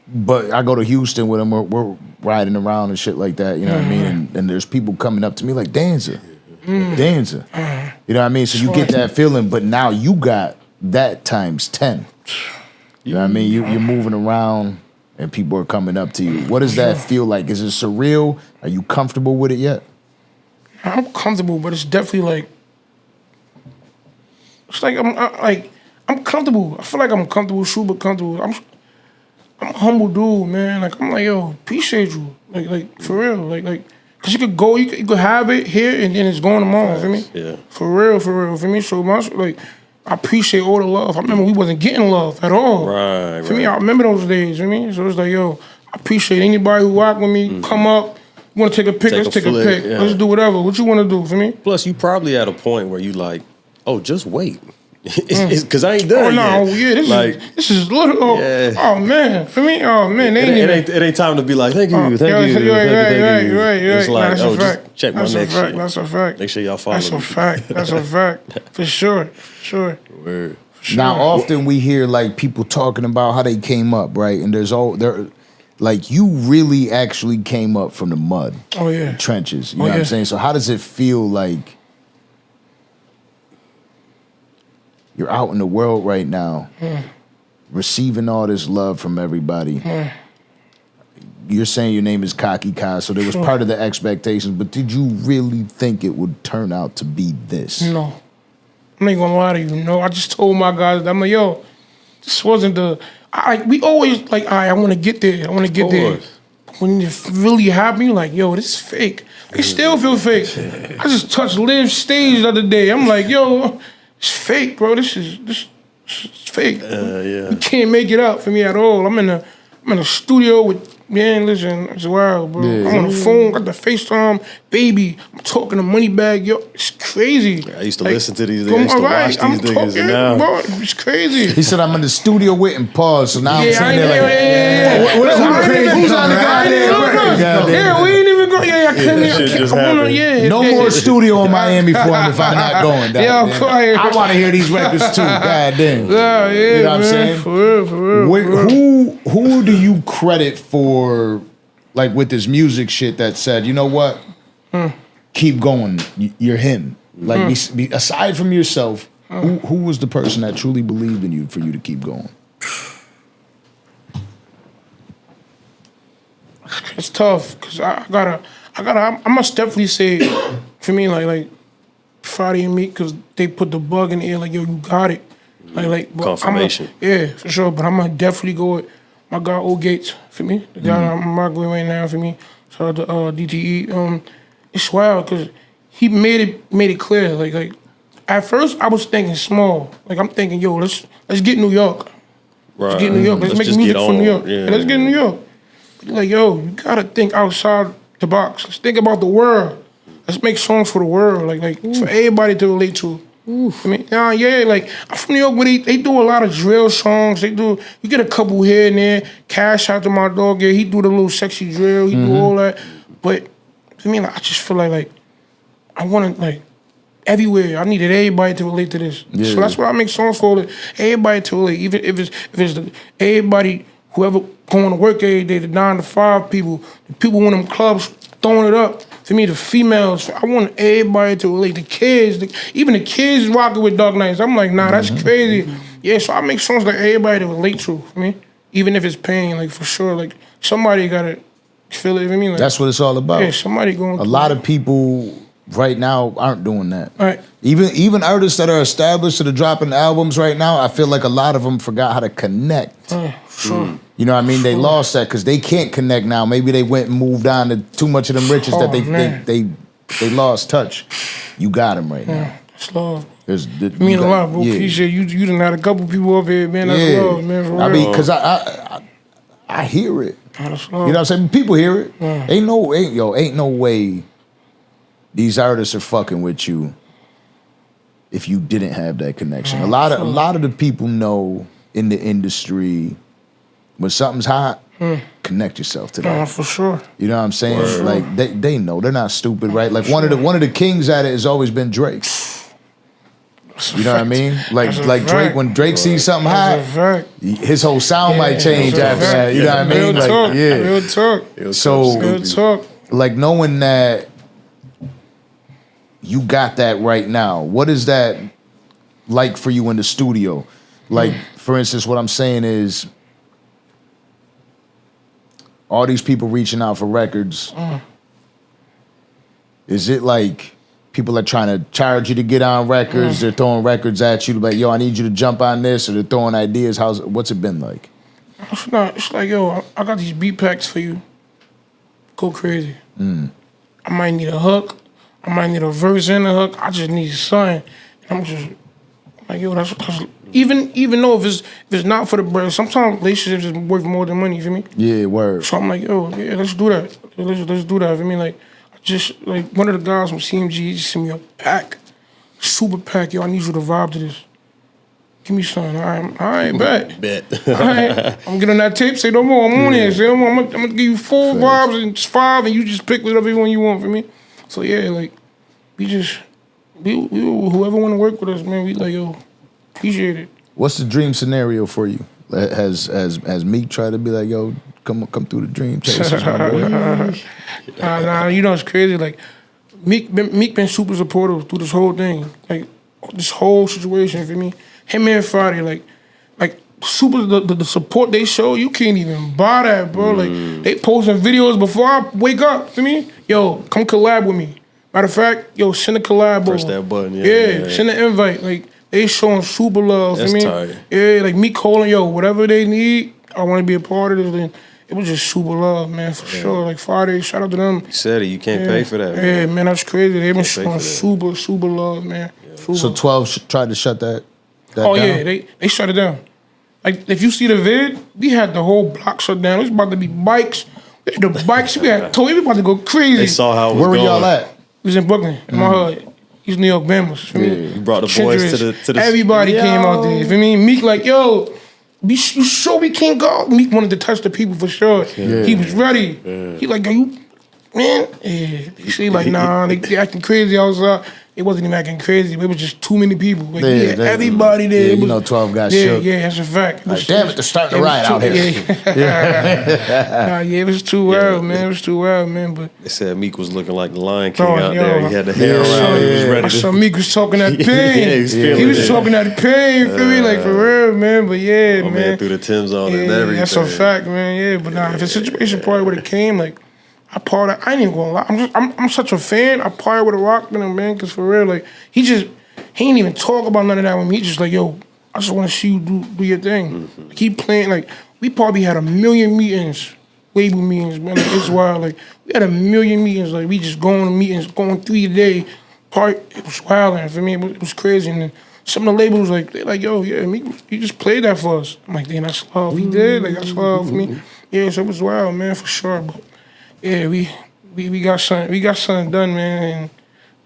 But I go to Houston with him. We're riding around and shit like that. You know what I mean? And there's people coming up to me like Danza. You know what I mean? So you get that feeling, but now you got that times 10. You know what I mean? You're moving around. and people are coming up to you. What does that feel like? Is it surreal? Are you comfortable with it yet? I'm comfortable, but it's definitely like, it's like I'm comfortable. I feel like I'm comfortable, super comfortable. I'm a humble dude, man. Like I'm like, yo, appreciate you, like for real, like, cause you could go, you could have it here and then it's going tomorrow. For me, Yeah. For real, for me. So like, I appreciate all the love. I remember we wasn't getting love at all. Right. For me, I remember those days. For me, so it's like, yo, I appreciate anybody who rock with me. Come up, you want to take a pic? Let's take a pic. Yeah. Let's do whatever. What you want to do for me? Plus, you probably at a point where you like, oh, just wait. Because I ain't done Oh no, yet. yeah, this is little. Oh man, for me, oh man, It ain't time to be like, thank you. Right. It's like, That's oh, a just fact. check my That's next a fact. shit. That's a fact. Make sure y'all follow That's me. a fact. That's a fact. For sure. Word. Now, often we hear like people talking about how they came up, right? And like you really actually came up from the mud. Oh yeah. The trenches. You know what I'm saying? So how does it feel like you're out in the world right now, receiving all this love from everybody? You're saying your name is Kocky Ka, so there was part of the expectations, but did you really think it would turn out to be this? No. I'm not gonna lie to you. No, I just told my guys, I'm like, yo, this wasn't we always like, all right, I want to get there. I want to get there. When it really happened, you're like, yo, this is fake. I still feel fake. I just touched Liv's stage the other day. I'm like, yo, it's fake, bro. This is fake. Yeah. You can't make it up for me at all. I'm in a studio with, man, listen, it's wild, bro. Yeah. I'm on the phone, got the FaceTime, baby. I'm talking to Moneybag, yo, it's crazy. I used to listen to these niggas. I used to watch these niggas. And now, bro, it's crazy. He said, I'm in the studio with and pause, so now I'm Yeah, saying they're like, Who's on the guy? Yeah, we ain't even go. Yeah, I couldn't. shit just I wanna, happened. no more studio in Miami for him if I'm not going. Yeah, I'm quiet. I want to hear these records too. God damn. Yeah, You know what I'm man, saying? For real. Who do you credit for, like with this music shit that said, you know what, keep going, you're him. Like aside from yourself, who was the person that truly believed in you for you to keep going? It's tough because I must definitely say, for me, like Fridayy and Meek, because they put the bug in the air, like, yo, you got it. Like Confirmation. Yeah, for sure. But I'm gonna definitely go with my guy O Gates for me. The guy I'm rocking with right now for me. Shout out to DTE. It's wild because he made it clear. Like at first I was thinking small. Like I'm thinking, yo, let's get New York. right. Let's get New York. Let's make just music get for New on. York. Yeah. Let's get New York. But like, yo, you gotta think outside the box. Let's think about the world. Let's make songs for the world. Like for everybody to relate to. I mean, like I'm from New York, where they do a lot of drill songs. You get a couple here and there. Cash out to my dog, yeah, he do the little sexy drill, he do all that. But I mean, I just feel like I want to like everywhere. I needed everybody to relate to this, Yeah. so that's what I make songs for. Like, everybody to relate, even if it's everybody, whoever going to work every day, the 9 to 5 people, the people in them clubs throwing it up. For me, the females, I want everybody to relate. The kids, even the kids rocking with Dark Knights. I'm like, nah, that's crazy. Yeah, so I make songs like everybody to relate to. For me, even if it's pain, like for sure, like somebody gotta feel it. For me, like That's what it's all about. yeah, somebody going. A lot of people right now aren't doing that. Right. Even artists that are established that are dropping albums right now, I feel like a lot of them forgot how to connect. Sure. You know what I mean? They lost that because they can't connect now. Maybe they went and moved on to too much of them riches that they lost touch. You got them right now. It's love. It Mean a lot, bro. Appreciate you done had a couple people up here, man. That's love, man. For real. I mean, because I hear it. That's You know what I'm saying? People hear it. Ain't no way these artists are fucking with you if you didn't have that connection. A lot of the people know in the industry when something's hot, connect yourself to that. For sure. You know what I'm saying? Like they know. They're not stupid, right? Like one of the kings at it has always been Drake. You know what I mean? Like Drake, when Drake sees something hot, his whole sound might change after that. You know what I mean? Real Like, talk. yeah. Real talk. So Real talk. like knowing that you got that right now, what is that like for you in the studio? Like, for instance, what I'm saying is all these people reaching out for records. Is it like people are trying to charge you to get on records? They're throwing records at you to like, yo, I need you to jump on this, or they're throwing ideas. What's it been like? It's not. It's like, yo, I got these beat packs for you. Go crazy. I might need a hook. I might need a verse and a hook. I just need something. And I'm just like, yo, that's even though if it's not for the bread, sometimes relationships is worth more than money. You feel me? Yeah, word. So I'm like, yo, yeah, let's do that. Let's do that. I mean, like, just like one of the guys from CMG he just sent me a pack, super pack. Yo, I need you to vibe to this. Give me something. All right, bet. All right, I'm getting that tape. Say no more. I'm on here. Say no more. I'm gonna give you 4 vibes and 5, and you just pick whatever one you want for me. So yeah, like we whoever want to work with us, man, we like, yo, appreciate it. What's the dream scenario for you? Has Meek tried to be like, yo, come through the dream chasers, my boy? Nah, you know it's crazy. Like Meek been super supportive through this whole thing, like this whole situation. For me, him and Fridayy, like super the support they show, you can't even buy that, bro. Like they posting videos before I wake up. For me, yo, come collab with me. Matter of fact, yo, send a collab. Press that button. Yeah, send an invite. Like they showing super love. That's for me. tight. Yeah, like me calling, yo, whatever they need, I want to be a part of this. And it was just super love, man, for sure. Like Fridayy, shout out to them. You said it. You can't pay for that. Yeah, man, that's crazy. They been showing super super love, man. Super. So 12 tried to shut that Oh down? yeah, they shut it down. Like if you see the vid, we had the whole block shut down. It was about to be bikes. The bikes, we had Tory, we about to go crazy. They saw how it was Where were going. y'all at? We was in Brooklyn, in my hood. He's New York Bama's. You brought the boys to the Everybody came out there. For me, Meek like, yo, you sure we can't go? Meek wanted to touch the people for sure. He was ready. He like, are you, man? Yeah. They like, nah, they acting crazy outside. It wasn't even acting crazy. It was just too many people. Like, everybody there. Yeah, It you was, know 12 got yeah, shook. Yeah, that's a fact. Like, damn it, they're starting to riot out here. Nah, yeah, it was too wild, man. It was too wild, man. But They said Meek was looking like the Lion King out there. He had the hair around. He was ready I to. saw Meek was talking that pain. he was feeling He was it. talking that pain, feel me? Like, for real, man. But yeah, My man threw the Timbs on and yeah, everything. that's a fact, man. Yeah, but nah, if the situation probably would have came, like, I ain't even gonna lie. I'm such a fan. I probably would have rocked with him, man. Cause for real, like, he ain't even talk about none of that with me. He just like, yo, I just want to see you do your thing. Like, he playing, like, we probably had 1 million meetings, label meetings, man. Like, it's wild. Like, we had 1 million meetings. Like, we just going to meetings, going 3 a day. It was wild, and for me, it was crazy. And then some of the labels, like, they like, yo, yeah, he just played that for us. I'm like, damn, that's love. He did, like, that's love for me. Yeah, so it was wild, man, for sure. But yeah, we got something done, man,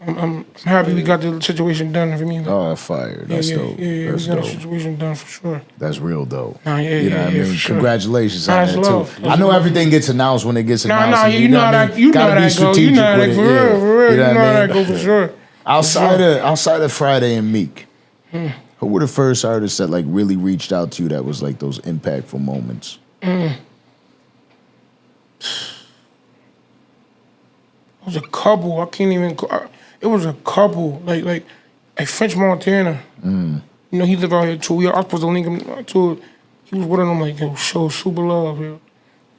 and I'm happy we got the situation done for me. Like, Oh, fire. That's dope. Yeah, That's we got dope. the situation done for sure. That's real dope. Nah, yeah, You know what I mean? for sure. Congratulations on That's that, love. too. I know everything gets announced when it gets announced. Nah, and you know what I that. mean? You know Gotta be that go. You know strategic that with it, for real. You You know what I that mean? go for sure. Outside of Fridayy and Meek, who were the first artists that like really reached out to you that was like those impactful moments? It was a couple. I can't even. It was a couple. Like French Montana. You know, he lived out here too. I was supposed to link him to. He was one of them. Like, yo, show super love,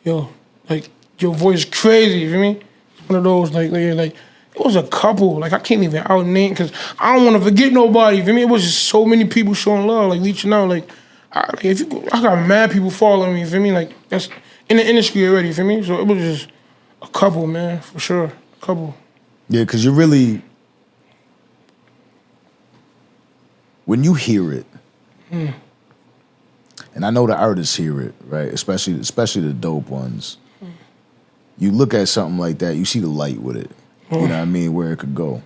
yo, like your voice crazy. You feel me? One of those like it was a couple. Like I can't even out name because I don't want to forget nobody. You feel me? It was just so many people showing love, like reaching out. Like I got mad people following me. You feel me? Like that's in the industry already. You feel me? So it was just a couple, man, for sure. A couple. Yeah, because you really, when you hear it, and I know the artists hear it, right? Especially the dope ones. You look at something like that, you see the light with it. You know what I mean? Where it could go.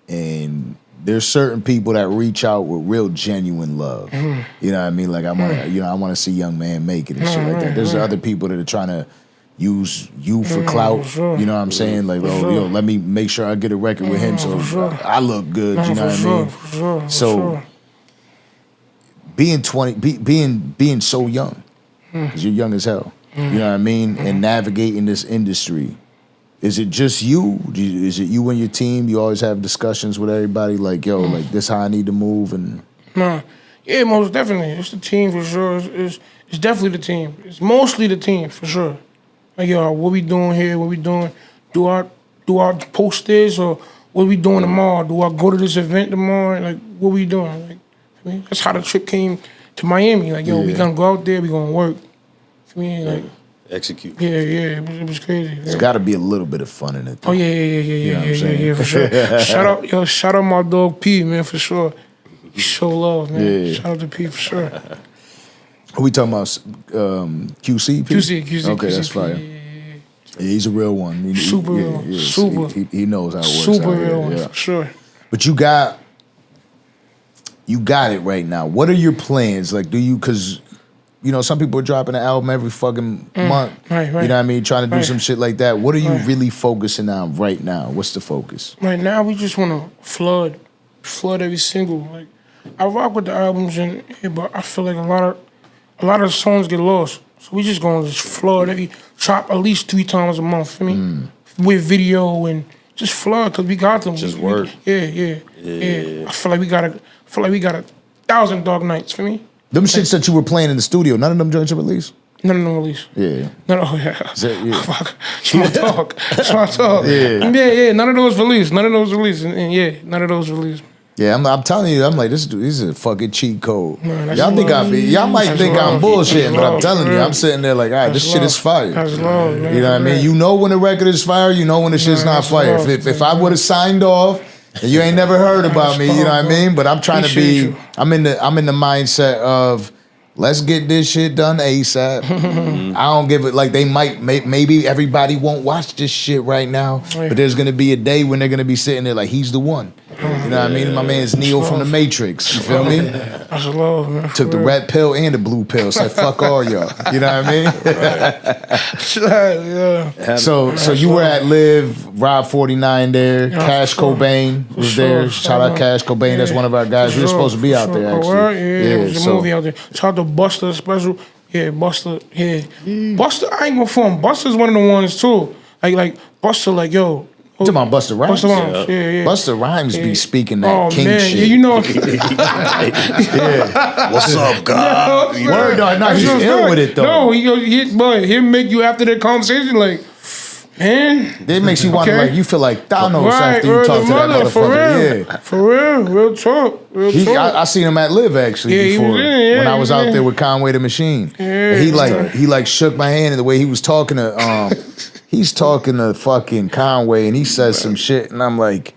And there's certain people that reach out with real genuine love. You know what I mean? Like I want to see Young Man make it and shit like that. There's other people that are trying to use you for clout. Sure. You know what I'm saying? Like, yo, let me make sure I get a record with him so I look good. You know what I mean? For sure. So being 20, being so young, because you're young as hell. You know what I mean? And navigating this industry. Is it just you? Is it you and your team? You always have discussions with everybody like, yo, like this how I need to move and... Nah. Yeah, most definitely. It's the team for sure. It's definitely the team. It's mostly the team for sure. Like, yo, what we doing here? What we doing? Do I post this or what we doing tomorrow? Do I go to this event tomorrow? Like, what we doing? Like, I mean, that's how the trip came to Miami. Like, yo, we gonna go out there, we gonna work. For me, like, execute. Yeah, it was crazy. There's got to be a little bit of fun in it. Though. Oh yeah, for sure. shout out my dog P, man, for sure. He show love, man. Yeah. Shout out to P for sure. Are we talking about QC? QC. Okay, that's fire. Yeah, he's a real one. Super real. Super. He knows how it works. Super real one, for sure. But you got it right now. What are your plans? Like, do you, because, you know, some people are dropping an album every fucking month. Right. You know what I mean? Trying to do some shit like that. What are you really focusing on right now? What's the focus? Right now, we just want to flood every single. Like, I rock with the albums, but I feel like a lot of songs get lost. So we just gonna flood every, drop at least 3 times a month, for me? With video and just flood, because we got them. Just work. Yeah. I feel like we got 1,000 dark nights, for me? Them shits that you were playing in the studio, none of them joints are released? None of them released. Yeah. Small talk. Yeah. None of those released. And none of those released. Yeah, I'm telling you, I'm like, this is a fucking cheat code. Man, y'all might think I'm bullshitting, but I'm telling you, I'm sitting there like, all right, this shit is fire. That's love, man. You know what I mean? You know when the record is fire, you know when the shit's not fire. If I would have signed off and you ain't never heard about me, you know what I mean? But I'm trying to be, I'm in the mindset of, let's get this shit done ASAP. I don't give it, like maybe everybody won't watch this shit right now, but there's gonna be a day when they're gonna be sitting there like, he's the one. You know what I mean? My man's Neo from the Matrix, you feel me? That's love, man. Took the red pill and the blue pill, said fuck all y'all. You know what I mean? Yeah. So you were at Live, Rob 49 there, Cash Cobain was there. Shout out Cash Cobain, that's one of our guys. We were supposed to be out there actually. Yeah, it was a movie out there. Shout out to Buster special. Yeah, Buster. Yeah, Buster. I ain't gonna phone. Buster's one of the ones too. Like Buster. Like yo. You talking about Busta Rhymes? Busta Rhymes, yeah. Busta Rhymes be speaking that king man. shit. Yeah, you know. What's up, God? Word, no, he's ill with it though. No, he'll make you after that conversation like, man. It makes you want to like, you feel like Thanos after you talk to that motherfucker. For real, real talk. I seen him at Live actually before when I was out there with Conway the Machine. Yeah, he like shook my hand and the way he was talking to he's talking to fucking Conway and he says some shit and I'm like,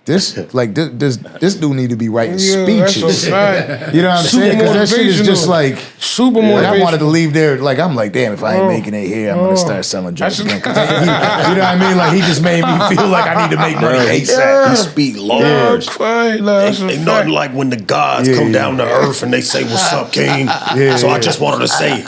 this dude need to be writing speeches. You know what I'm saying? Because that shit is just like super motivational. Like I wanted to leave there. Like I'm like, damn, if I ain't making it here, I'm gonna start selling drugs again. You know what I mean? Like he just made me feel like I need to make money ASAP. He speak large. Ain't nothing like when the gods come down to earth and they say, "What's up, King?" So I just wanted to say,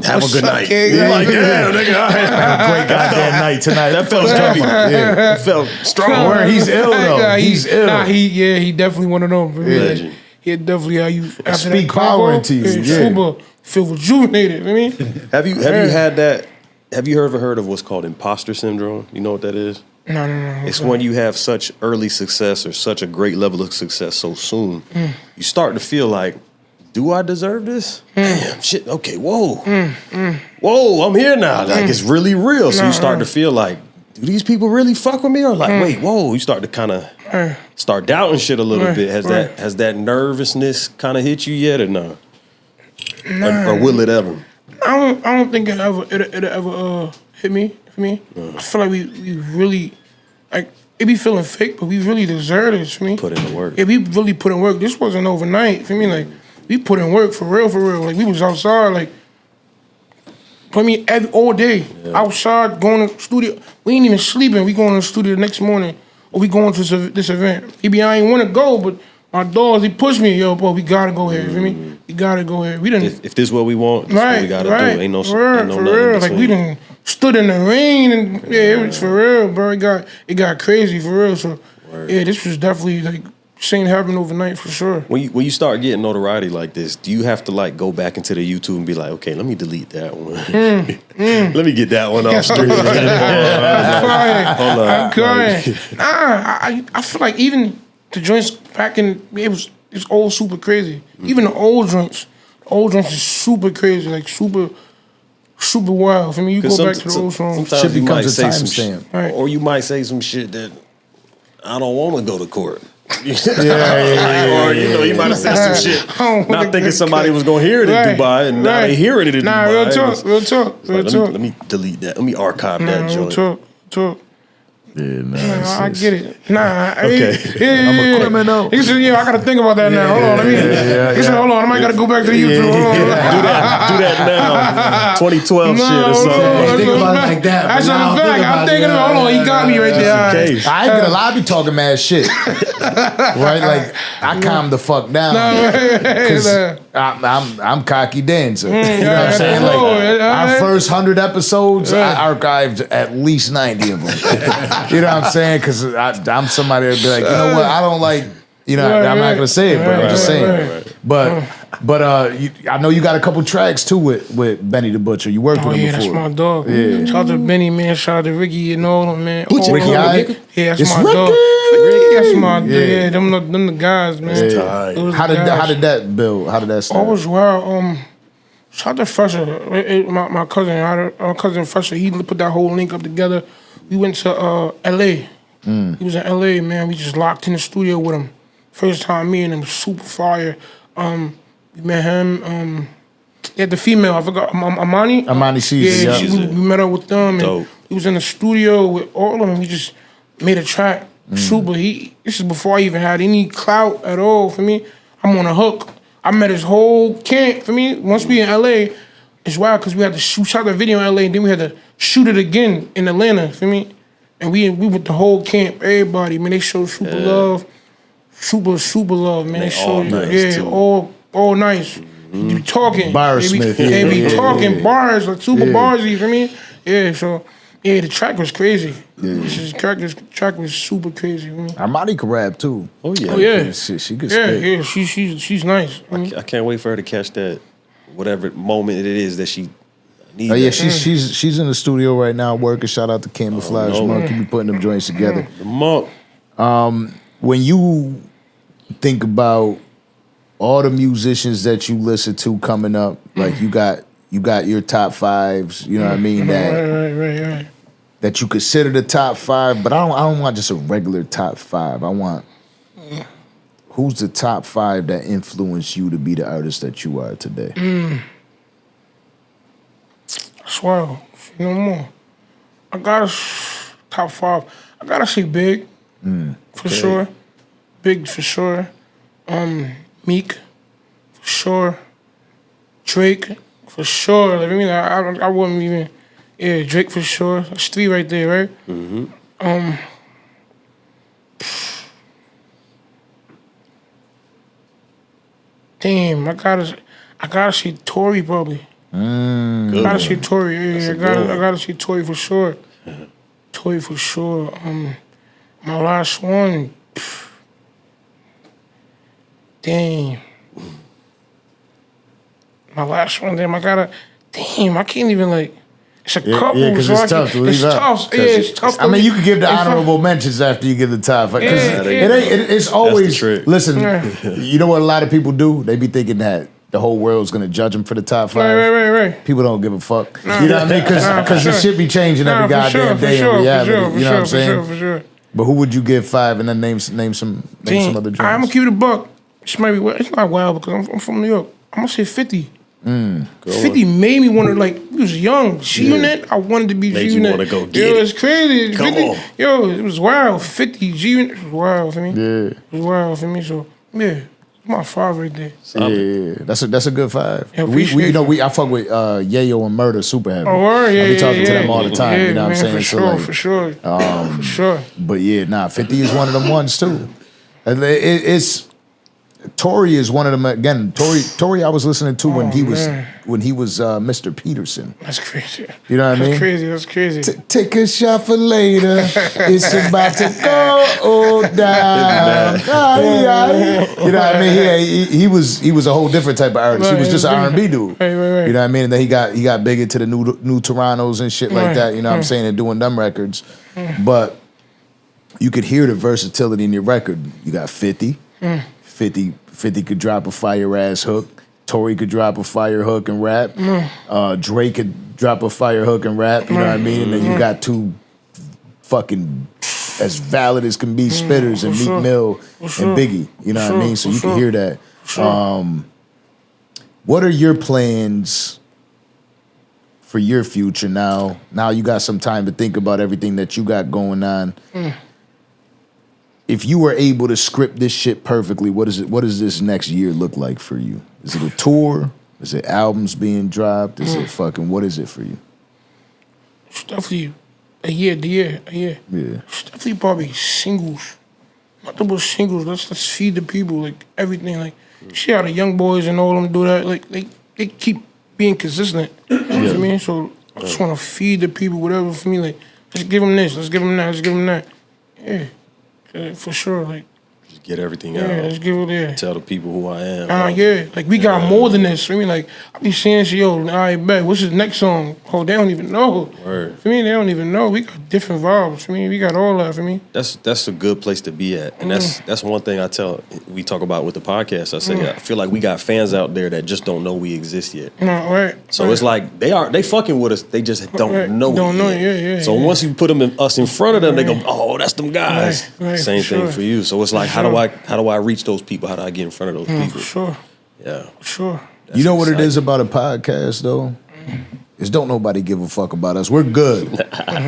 have a good night. Like, damn, nigga, I had a great goddamn night tonight. That felt heavy. Yeah. It felt strong. Where he's ill though. He's ill. Nah, he definitely one of them. Legend. He definitely how you after speak that power into you. Super feel rejuvenated. I mean, have you had that? Have you ever heard of what's called imposter syndrome? You know what that is? No. It's when you have such early success or such a great level of success so soon, you start to feel like, do I deserve this? Damn, shit, okay, whoa. Whoa, I'm here now. Like, it's really real. So you start to feel like, do these people really fuck with me? Or like, wait, whoa. You start to kind of start doubting shit a little bit. Has that nervousness kind of hit you yet or no? Or will it ever? I don't think it'll ever hit me. For me, I feel like we really, like, it be feeling fake, but we really deserve this, for me. Put in the work. Yeah, we really put in work. This wasn't overnight, for me. Like, we put in work for real. Like, we was outside, like, for me, all day. Outside, going to the studio. We ain't even sleeping. We going to the studio the next morning, or we going to this event. Maybe I ain't want to go, but my dogs, they pushed me. Yo, bro, we gotta go here, you feel me? We gotta go here. We done. If this is what we want, this is what we gotta do. Ain't no for real. Like, we done stood in the rain, and it was for real, bro. It got crazy, for real. So, yeah, this was definitely, like, this ain't happening overnight, for sure. When you start getting notoriety like this, do you have to, like, go back into the YouTube and be like, okay, let me delete that one. Let me get that one off stream. I'm crying. I feel like even the joints back in, it's all super crazy. Even the old joints is super crazy, like super super wild. For me, you go back to the old songs. Sometimes Shit you might becomes a say some timestamp. shit, Right. or you might say some shit that I don't want to go to court. Or you might have said some shit, not thinking somebody was gonna hear it in Dubai, and now they hearing it in Dubai. Real talk. Let me delete that. Let me archive that joint. Real talk. Yeah, man. I get it. Okay. I'm a criminal. He said, I gotta think about that now. Hold on, he said, hold on, I might gotta go back to YouTube. Hold on. Do that now. 2012 shit or something. Think about it like that. That's a fact. I'm thinking about it. Hold on, he got me right there. I ain't gonna lie, I be talking mad shit. Right? Like, I calm the fuck down. Because I'm Kocky Danza. You know what I'm saying? Like, our first 100 episodes, I archived at least 90 of them. You know what I'm saying? Because I'm somebody that'd be like, you know what? I don't like, I'm not gonna say it, but I'm just saying. But I know you got a couple tracks too with Benny the Butcher. You worked with him before. That's my dog. Yeah. Shout out to Benny, man. Shout out to Ricky and all them, man. Ricky, Yeah, that's it's my Ricky. dog. That's my dog. Yeah, them the guys, man. Yeah. Those How the did guys. that build? How did that start? Always wild. Shout out to Fresher. My cousin Fresher, he put that whole link up together. We went to LA. He was in LA, man. We just locked in the studio with him. First time meeting him, super fire. We met him. He had the female, I forgot, Amani. Amani Caesar, Yeah, we met up with them. And Dope. he was in the studio with all of them. We just made a track. Super. This is before I even had any clout at all for me. I'm on a hook. I met his whole camp for me. Once we in LA, it's wild because we had to shot the video in LA and then we had to shoot it again in Atlanta, for me. And we with the whole camp, everybody, man, they showed super love. Super love, man. They all showed nice, too. all nice. You be talking. Barsmith, They be yeah. talking bars, like super barsy, for me. Yeah, so the track was crazy. This track was super crazy for me. Armani can rap too. Oh yeah. Oh yeah. She could Yeah, spit. yeah, she's nice. I can't wait for her to catch that whatever moment it is that she needs. Oh yeah, that. she's in the studio right now working. Shout out to Camouflage no. Monkey, be putting them joints together. The monk. When you think about all the musicians that you listen to coming up, like you got your top fives, you know what I mean, Right. that you consider the top five, but I don't want just a regular top five. I want who's the top five that influenced you to be the artist that you are today? Swell. No more. I gotta top five. I gotta say Big for sure. Big for sure. Meek for sure. Drake for sure. Like, I mean, I wouldn't even. Yeah, Drake for sure. That's three right there, right? Damn, I gotta see Tory probably. I gotta see Tory. Yeah, I gotta see Tory for sure. Tory for sure. My last one. Damn. My last one. Damn, I can't even like. It's a couple. Yeah, because so it's tough to leave it's out. tough. Yeah, it's tough. I mean, you could give the honorable mentions after you give the top. Because it's always, trick. listen, you know what a lot of people do? They be thinking that the whole world's going to judge them for the top five. Right. People don't give a fuck. You know what I mean? Because the shit be changing every goddamn day in reality. You know what I'm saying? For sure. But who would you give five and then name some other joints? I'm gonna keep it a buck. It's not wild because I'm from New York. I'm gonna say 50. 50 made me want to, like, we was young. G-Unit, I wanted to be Made you G-Unit. wanna go get Yo, it. it's crazy. Come 50, on. Yo, it was wild. 50 G-Unit was wild for me. Yeah. It was wild for me. So, yeah, it's my five right there. Yeah, that's a good five. Yeah, we appreciate I fuck with Yayo and Murder super heavy. Oh, word? Yeah, I be talking to yeah, them all the time. Yeah, You know what I'm man, saying? For sure. For sure. But yeah, 50 is one of them ones too. And it's Tory is one of them again. Tory, I was listening to when he was Mr. Peterson. That's crazy. You know what I mean? That's crazy. Take a shot for later. It's about to go down. You know what I mean? Yeah, he was a whole different type of artist. He was just an R&B dude. Right. You know what I mean? And then he got big into the new Torontos and shit like that. You know what I'm saying? And doing them records. But you could hear the versatility in your record. You got 50. 50 could drop a fire ass hook. Tory could drop a fire hook and rap. Drake could drop a fire hook and rap. You know what I mean? And then you got two fucking as valid as can be spitters and Meek Mill and Biggie. You know what I mean? So you can hear that. What are your plans for your future now? Now you got some time to think about everything that you got going on. If you were able to script this shit perfectly, what does this next year look like for you? Is it a tour? Is it albums being dropped? Is it fucking, what is it for you? It's definitely a year. Yeah. It's definitely probably singles. Nothing but singles. Let's feed the people, like everything. Like, see how the young boys and all them do that? Like, they keep being consistent. You know what I mean? So I just want to feed the people, whatever for me. Like, let's give them this, let's give them that, let's give them that. Yeah, for sure. Like, Just get everything out. yeah, let's give it there. Tell the people who I am. Yeah, like we got more than this. I mean, like I be saying, yo, all right, bet. What's his next song? Oh, they don't even know. Word. For me, they don't even know. We got different vibes. For me, we got all that. For me, That's a good place to be at, and that's one thing we talk about with the podcast. I say I feel like we got fans out there that just don't know we exist yet. Right. So it's like they fucking with us. They just don't know. Don't know. Yet. Yeah. So once you put us in front of them, they go, "Oh, that's them guys." Right, Same for thing sure. for you. So it's like, how do I reach those people? How do I get in front of those people? For sure. Yeah. For sure. You know what it is about a podcast though? Is don't nobody give a fuck about us. We're good.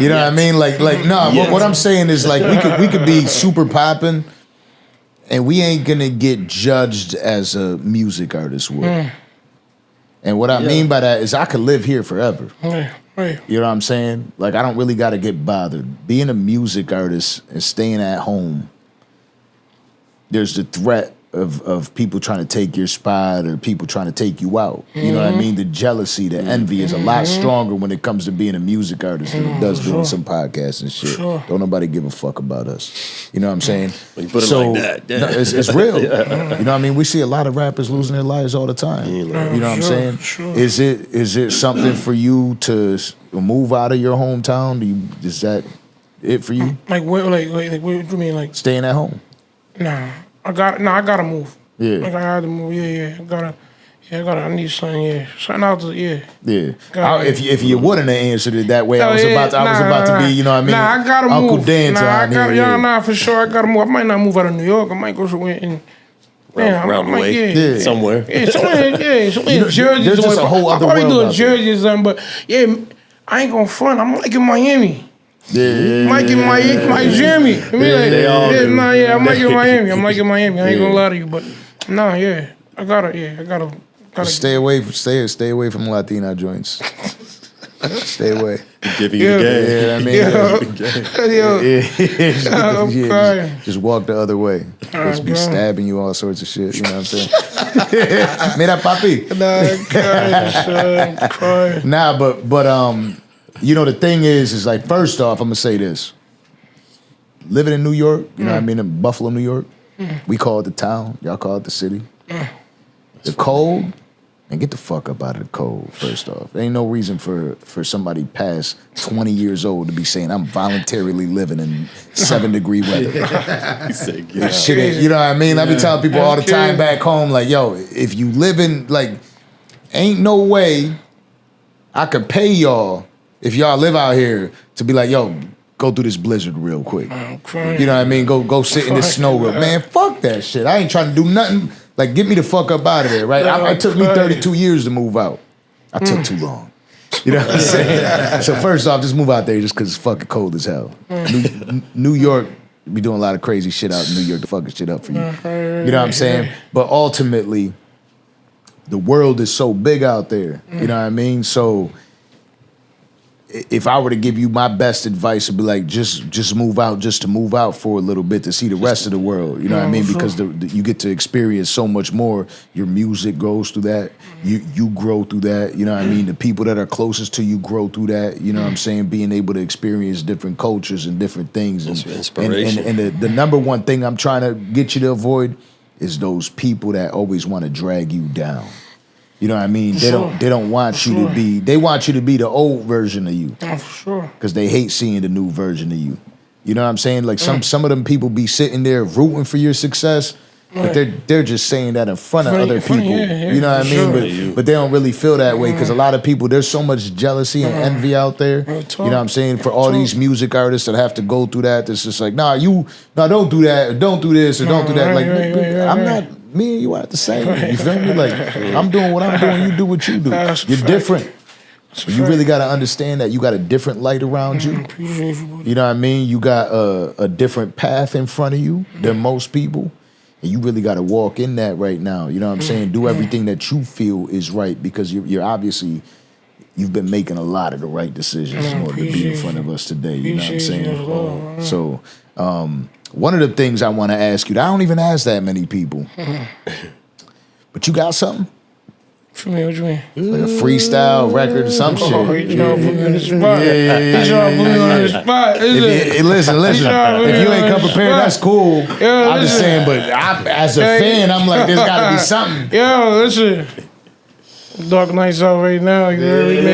You know what I mean? Like what I'm saying is like we could be super popping and we ain't gonna get judged as a music artist would. And what I mean by that is I could live here forever. Right. You know what I'm saying? Like I don't really gotta get bothered. Being a music artist and staying at home, there's the threat of people trying to take your spot or people trying to take you out. You know what I mean? The jealousy, the envy is a lot stronger when it comes to being a music artist than it does doing some podcasts and shit. Don't nobody give a fuck about us. You know what I'm saying? When you put it like that, no, it's real. You know what I mean? We see a lot of rappers losing their lives all the time. You know what I'm saying? Sure. Is it something for you to move out of your hometown? Is that it for you? Like what? Like what do you mean? Like Staying at home? nah. I gotta move. Yeah. Like I had to move. Yeah. I need something. Yeah. Something else. Yeah. Yeah. If you wouldn't have answered it that way, I was about to be, you know what I mean? Nah, I gotta Uncle move. Dan I gotta, for sure. I gotta move. I might not move out of New York. I might go somewhere in around the way, somewhere. Yeah, somewhere in Jersey. There's just a whole other I'm probably world doing out there. Jersey or something, but yeah, I ain't gonna front. I'm liking Miami. Yeah. Miami. I mean, They all do. I'm liking Miami. I ain't gonna lie to you, but I gotta Stay away from Latina joints. Stay away. Giving you the game. I'm crying. Just walk the other way. Just be stabbing you all sorts of shit. You know what I'm saying? Mira, papi. I'm crying. Nah, but you know the thing is like first off, I'm gonna say this. Living in New York, you know what I mean, in Buffalo, New York, we call it the town. Y'all call it the city. The cold. And get the fuck up out of the cold, first off. There ain't no reason for somebody past 20 years old to be saying, I'm voluntarily living in 7-degree weather. Shit ain't, you know what I mean? I be telling people all the time back home, like, yo, if you live in, like, ain't no way I could pay y'all, if y'all live out here, to be like, yo, go through this blizzard real quick. I'm crying. You know what I mean? Go sit in this snow real. Man, fuck that shit. I ain't trying to do nothing. Like, get me the fuck up out of there, right? It took me 32 years to move out. I took too long. You know what I'm saying? So first off, just move out there just because it's fucking cold as hell. New York, be doing a lot of crazy shit out in New York to fucking shit up for you. You know what I'm saying? But ultimately, the world is so big out there. You know what I mean? So if I were to give you my best advice, it'd be like just move out, just to move out for a little bit to see the rest of the world. You know what I mean? Because you get to experience so much more. Your music goes through that. You grow through that. You know what I mean? The people that are closest to you grow through that. You know what I'm saying? Being able to experience different cultures and different things. Inspiration. And the number one thing I'm trying to get you to avoid is those people that always want to drag you down. You know what I mean? They don't want you to be. They want you to be the old version of you. For sure. Because they hate seeing the new version of you. You know what I'm saying? Like some of them people be sitting there rooting for your success, But they're just saying that in front of other people. Yeah, you know what I mean? sure. But they don't really feel that way because a lot of people, there's so much jealousy and envy out there. You know what I'm saying? For all these music artists that have to go through that, it's just like, don't do that, or don't do this, or don't do that. I'm not, me and you are the same. You feel me? Like, I'm doing what I'm doing, you do what you do. You're different. You really got to understand that you got a different light around you. You know what I mean? You got a different path in front of you than most people. And you really got to walk in that right now. You know what I'm saying? Do everything that you feel is right because you're obviously, you've been making a lot of the right decisions in order to be in front of us today. You know what I'm saying? So one of the things I want to ask you, I don't even ask that many people, but you got something? For me, what you mean? Like a freestyle record or some shit. You trying to put me on the spot. You trying to put me on the spot. Listen. If you ain't come prepared, that's cool. I'm just saying, but as a fan, I'm like, there's got to be something. Yo, listen. Dark Nights out right now. You heard me?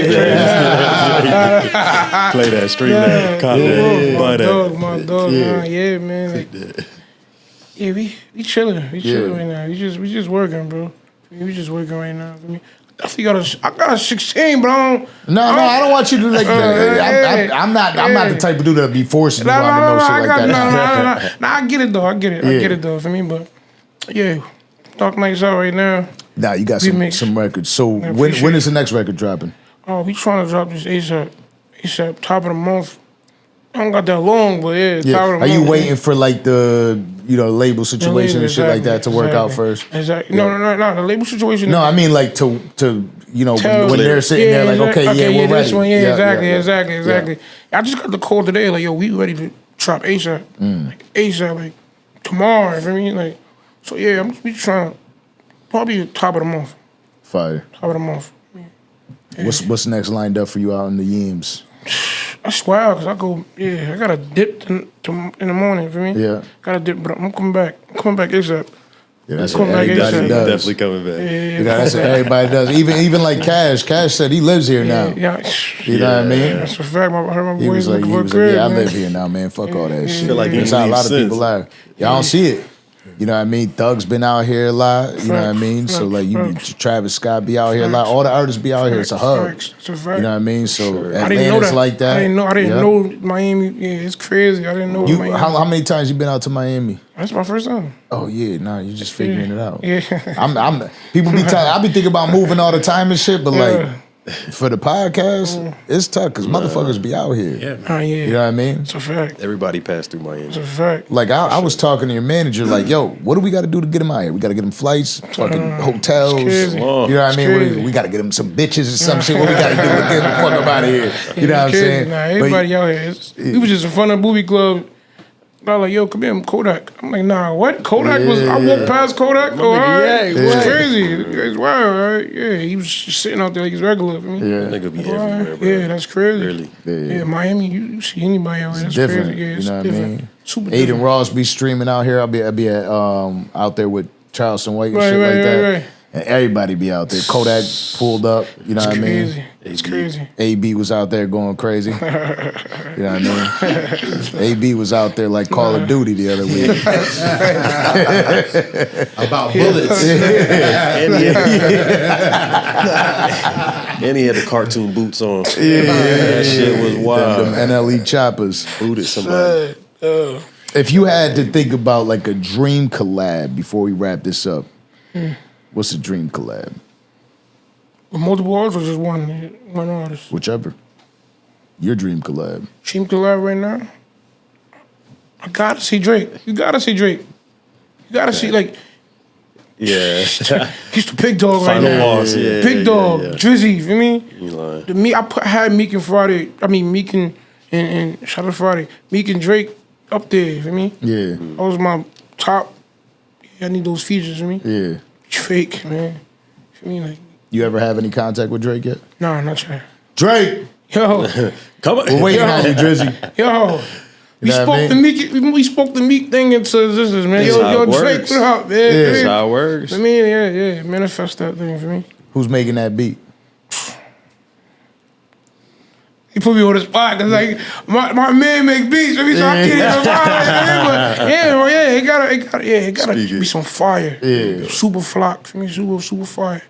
Play that, stream that, cop that. My dog, yeah, man. Like, yeah, we chilling. We chilling right now. We just working, bro. We just working right now. I think I got a 16, but I don't. No, I don't want you to like. I'm not the type of dude that be forcing you on no shit like that. Nah, I get it though. I get it though. For me, but yeah, Dark Nights out right now. Nah, you got some records. So when is the next record dropping? Oh, we trying to drop this ASAP. ASAP, top of the month. I don't got that long, but top of the month. Are you waiting for like the label situation and shit like that to work out first? Exactly. No, the label situation. No, I mean like to when they're sitting there like, okay, we're ready. This one, exactly. I just got the call today, like, yo, we ready to drop ASAP. Like ASAP, like tomorrow, you feel me? Like, so yeah, we trying to probably top of the month. Fire. Top of the month. Yeah. What's next lined up for you out in the Yims? I swear, because I got a dip in the morning, for me? Yeah. Got a dip, but I'm coming back. ASAP. Yeah, that's what everybody does. Definitely coming back. Yeah, that's what everybody does. Even like Cash. Cash said he lives here now. Yeah. You know what I mean? That's a fact. I heard my He boys was like, I live here now, man. Fuck all that shit. Like that's how a lot of people are. Y'all don't see it. You know what I mean? Thug's been out here a lot. You know what I mean? So like Travis Scott be out here a lot. All the artists be out here. It's a hub. It's a fact. You know what I mean? So I didn't know that. Like that. I didn't know Miami. Yeah, it's crazy. I didn't know Miami. How many times you been out to Miami? That's my first time. Oh yeah, nah, you just figuring it out. Yeah. I'm people be telling I be thinking about moving all the time and shit, but like for the podcast, it's tough because motherfuckers be out here. Yeah. You know what I mean? It's a fact. Everybody passed through Miami. It's a fact. Like I was talking to your manager, like, yo, what do we got to do to get him out here? We got to get him flights, fucking hotels. You know what I mean? We got to get him some bitches or some shit. What we got to do to get him the fuck up out of here? You know what I'm saying? Nah, everybody out here. We was just in front of the movie club. I was like, yo, come here, I'm Kodak. I'm like, nah, what? Kodak was, I walked past Kodak. Oh, all right. It's crazy. It's wild, right? Yeah, he was just sitting out there like he's regular for me. Yeah. That nigga be everywhere, bro. Yeah, that's crazy. Really? Yeah, Miami, you see anybody out there, that's different. crazy. Yeah, it's you know what different. I mean? Super Aiden different. Ross be streaming out here. I'll be at out there with Charleston White and shit like that. Right. And everybody be out there. Kodak pulled up, you know what I mean? Crazy. It's crazy. AB was out there going crazy. You know what I mean? AB was out there like Call of Duty the other week. About bullets. And he had the cartoon boots on. That shit was wild. Them NLE choppers. Booted somebody. If you had to think about like a dream collab before we wrap this up, what's a dream collab? With multiple artists or just one artist? Whichever. Your dream collab. Dream collab right now? I gotta see Drake. You gotta see Drake. You gotta see, like... Yeah. He's the big dog right Final now. boss, yeah. Big dog, Drizzy, you feel me? You lying. I had Meek and Friday, Meek and shout out Friday. Meek and Drake up there, you feel me? Yeah. That was my top. I need those features, you feel me? Yeah. Drake, man. You feel me? Like, You ever have any contact with Drake yet? nah, not yet. Drake! Yo, Come on. We're waiting on you, Drizzy. yo. We You know spoke what I the mean? Meek thing into this, man. That's how Yo, it Drake, works. what up, man? Yeah. That's how it works. I mean, yeah, manifest that thing for me. Who's making that beat? You put me on the spot because like my man make beats, so I can't. It gotta be some fire. Yeah. Super flock for me, super fire.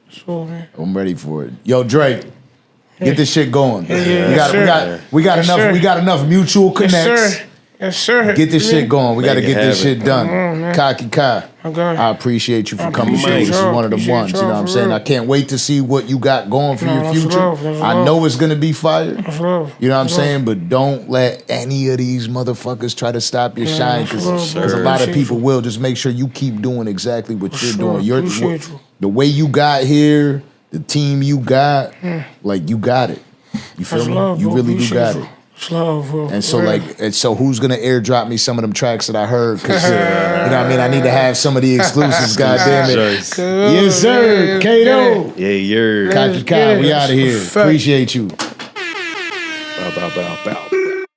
So man, I'm ready for it. Yo, Drake, get this shit going. We got enough mutual connects. Yes, sir. Get this shit going. We got to get this shit done. on, Kocky Ka, I appreciate you for coming through. This is one of the ones. You know what I'm saying? I can't wait to see what you got going for your future. I know it's gonna be fire. You know what I'm saying? But don't let any of these motherfuckers try to stop your shine, because a lot of people will. Just make sure you keep doing exactly what you're doing. The way you got here, the team you got, like you got it. You feel me? You really do got it. Love, bro. And so who's gonna airdrop me some of them tracks that I heard? Cause you know what I mean? I need to have some of the exclusives, goddamn it. Yes, sir. Kato. Yeah, you're. Kocky Ka, we out of here. Appreciate you. Bow, bow, bow, bow.